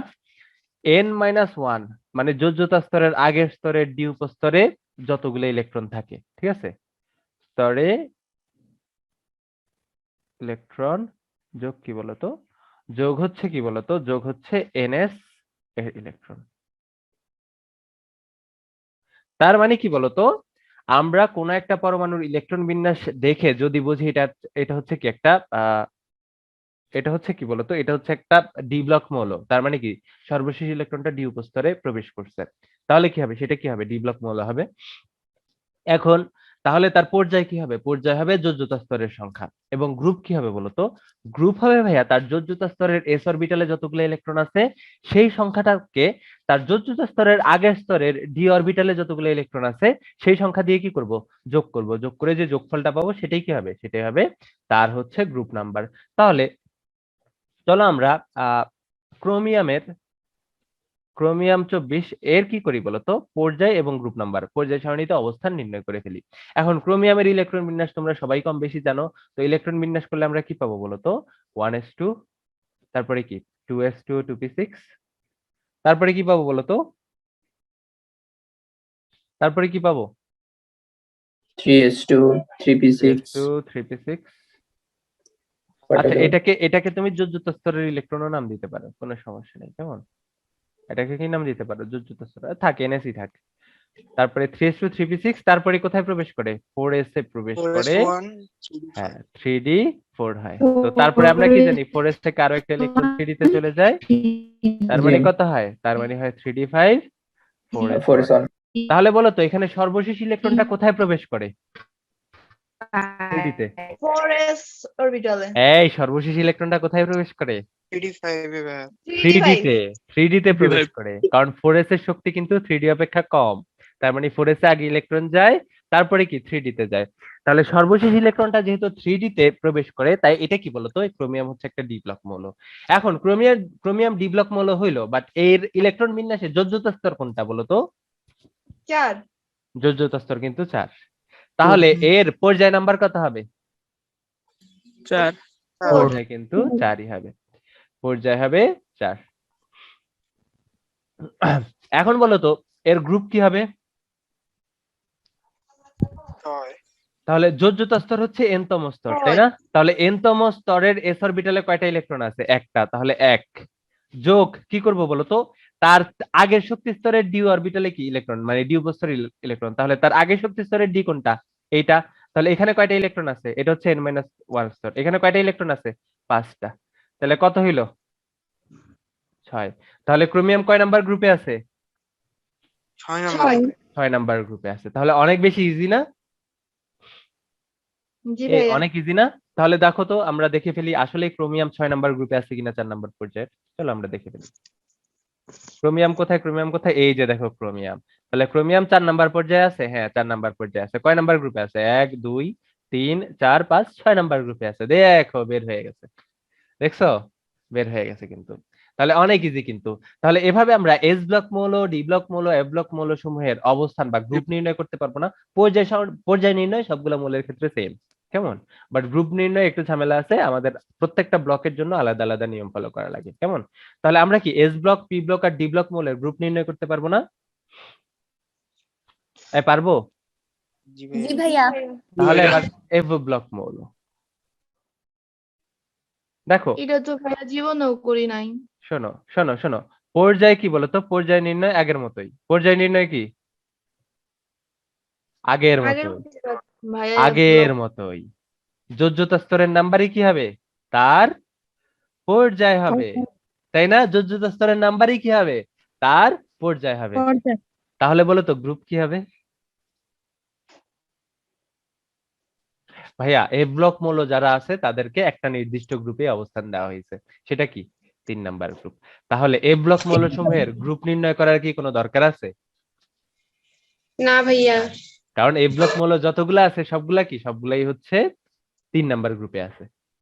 n-1, মানে যোজ্যতা স্তরের আগের স্তরের ডি উপস্তরে যতগুলো ইলেকট্রন থাকে। ঠিক আছে, স্তরে ইলেকট্রন যোগ কি বলতো? যোগ হচ্ছে কি বলতো? যোগ হচ্ছে ns এর ইলেকট্রন। তার মানে কি বলতো? আমরা কোন একটা পরমাণুর ইলেকট্রন বিন্যাস দেখে যদি বুঝি এটা এটা হচ্ছে কি একটা এটা হচ্ছে কি বলতো? এটা হচ্ছে একটা ডি ব্লক মৌল। তার মানে কি সর্বশেষ ইলেকট্রনটা ডি উপস্তরে প্রবেশ করছে। তাহলে কি হবে, সেটা কি হবে, ডি ব্লক মৌল হবে। এখন তাহলে তার পর্যায় কি হবে, পর্যায় হবে যোজ্যতা স্তরের সংখ্যা। এবং গ্রুপ কি হবে বলতো, গ্রুপ হবে ভাইয়া তার যোজ্যতা স্তরের এস অরবিটালে যতগুলো ইলেকট্রন আছে সেই সংখ্যাটাকে তার যোজ্যতা স্তরের আগের স্তরের ডি অরবিটালে যতগুলো ইলেকট্রন আছে সেই সংখ্যা দিয়ে কি করব, যোগ করব, যোগ করে যে যোগফলটা পাবো সেটাই কি হবে, সেটাই হবে তার হচ্ছে গ্রুপ নাম্বার। তাহলে চলো আমরা ক্রোমিয়ামের ক্রোমিয়াম 24 এর কি করি বলতো, পর্যায় এবং গ্রুপ নাম্বার পর্যায় সারণীতে অবস্থান নির্ণয় করে ফেলি। এখন ক্রোমিয়ামের ইলেকট্রন বিন্যাস তোমরা সবাই কম বেশি জানো, তো ইলেকট্রন বিন্যাস করলে আমরা কি পাবো বলতো, 1s2, তারপরে কি 2s2 2p6, তারপরে কি পাবো বলতো, তারপরে কি পাবো 3s2 3p6 2 3p6। আচ্ছা এটাকে তুমি যোজ্যতা স্তরের ইলেকট্রনও নাম দিতে পারো, কোনো সমস্যা নেই, কেমন, এটাকে কি নাম দিতে পারো, যোজ্যতা স্তর থাক, এনএসই থাক। তারপরে 3s2 3p6, তারপরে কোথায় প্রবেশ করে, 4s এ প্রবেশ করে, হ্যাঁ 3d4 হয়। তো তারপরে আমরা কি জানি 4s থেকে আরো একটা ইলেকট্রন 3d তে চলে যায়, তার মানে কত হয়, তার মানে হয় 3d5 4s1। 4s1 তাহলে বলো তো এখানে সর্বশেষ ইলেকট্রনটা কোথায় প্রবেশ করে, 3d তে। 4s অরবিটালে এই সর্বশেষ ইলেকট্রনটা কোথায় প্রবেশ করে, 3d 3d5 তে, 3d তে প্রবেশ করে, কারণ 4s এর শক্তি কিন্তু 3d অপেক্ষা কম, তার মানে 4s এ আগে ইলেকট্রন যায়, তারপরে কি 3d তে যায়। তাহলে সর্বশেষ ইলেকট্রনটা যেহেতু 3d তে প্রবেশ করে, তাই এটা কি বলতো, ক্রোমিয়াম হচ্ছে একটা ডি ব্লক মৌল। এখন ক্রোমিয়াম ডি ব্লক মৌল হইলো, বাট এর ইলেকট্রন বিন্যাসে যোজ্যতা স্তর কোনটা বলতো, 4 যোজ্যতা স্তর কিন্তু 4। তাহলে এর পর্যায় নাম্বার কত হবে, 4 পর্যায় কিন্তু 4ই হবে, পর্যায় হবে 4। এখন বলো তো এর গ্রুপ কি হবে, তাহলে যোজ্যতা স্তর হচ্ছে এনতম স্তর, তাই না, তাহলে এনতম স্তরের এস অরবিটালে কয়টা ইলেকট্রন আছে, একটা, তাহলে 1 যোগ কি করব বলতো, তার আগের শক্তি স্তরের ডি অরবিটালে কি ইলেকট্রন, মানে ডি উপস্তরের ইলেকট্রন, তাহলে তার আগের শক্তি স্তরের ডি কোনটা, এইটা, তাহলে এখানে কয়টা ইলেকট্রন আছে, এটা হচ্ছে n-1 স্তর, এখানে কয়টা ইলেকট্রন আছে, 5টা, তাহলে কত হইলো 6। তাহলে ক্রোমিয়াম কয় নাম্বার গ্রুপে আছে, 6 নাম্বার গ্রুপে আছে। তাহলে অনেক বেশি ইজি না, জি ভাইয়া অনেক ইজি না। তাহলে দেখো তো আমরা দেখে ফেলি আসলে ক্রোমিয়াম 6 নাম্বার গ্রুপে আছে কিনা 4 নাম্বার পর্যায়ে, চলো আমরা দেখে ফেলি। ক্রোমিয়াম কোথায়, ক্রোমিয়াম কোথায়, এই যে দেখো ক্রোমিয়াম, তাহলে ক্রোমিয়াম 4 নাম্বার পর্যায়ে আছে, হ্যাঁ 4 নাম্বার পর্যায়ে আছে। কয় নাম্বার গ্রুপে আছে, 1 2 3 4 5 6 নাম্বার গ্রুপে আছে, দেখো বের হয়ে গেছে, দেখছো বের হয়ে গেছে কিন্তু। তাহলে অনেক ইজি কিন্তু। তাহলে এভাবে আমরা এস ব্লক মৌল, ডি ব্লক মৌল, এফ ব্লক মৌল সমূহের অবস্থান বা গ্রুপ নির্ণয় করতে পারবো না। পর্যায় নির্ণয় সবগুলো মৌলের ক্ষেত্রে সেম, কেমন, বাট গ্রুপ নির্ণয় একটু ঝামেলা আছে, আমাদের প্রত্যেকটা ব্লকের জন্য আলাদা আলাদা নিয়ম ফলো করা লাগে, কেমন। তাহলে আমরা কি এস ব্লক, পি ব্লক আর ডি ব্লক মৌলের গ্রুপ নির্ণয় করতে পারবো না, পারবো। জি ভাইয়া তাহলে এবার এফ ব্লক মৌল দেখো, এটা তো ভাইয়া জীবনেও করি নাই। শোনো শোনো শোনো, পর্যায় কি বলতো, পর্যায় নির্ণয় আগের মতোই, পর্যায় নির্ণয় কি আগের আগের মতোই, মধ্যে ভাইয়া আগের মতোই, যোজ্যতা স্তরের নাম্বারই কি হবে, তার পর্যায় হবে, তাই না, যোজ্যতা স্তরের নাম্বারই কি হবে, তার পর্যায় হবে। তাহলে বলো তো গ্রুপ কি হবে ভাইয়া, এফ ব্লক মৌল যারা আছে তাদেরকে একটা নির্দিষ্ট গ্রুপে অবস্থান দেওয়া হয়েছে, সেটা কি 3 নাম্বার গ্রুপ। তাহলে এফ ব্লক মৌল সমূহের গ্রুপ নির্ণয় করার কি কোনো দরকার আছে, না ভাইয়া কারণ এফ ব্লক মৌল যতগুলা আছে সবগুলা কি, সবগুলাই হচ্ছে 3 নাম্বার গ্রুপে আছে।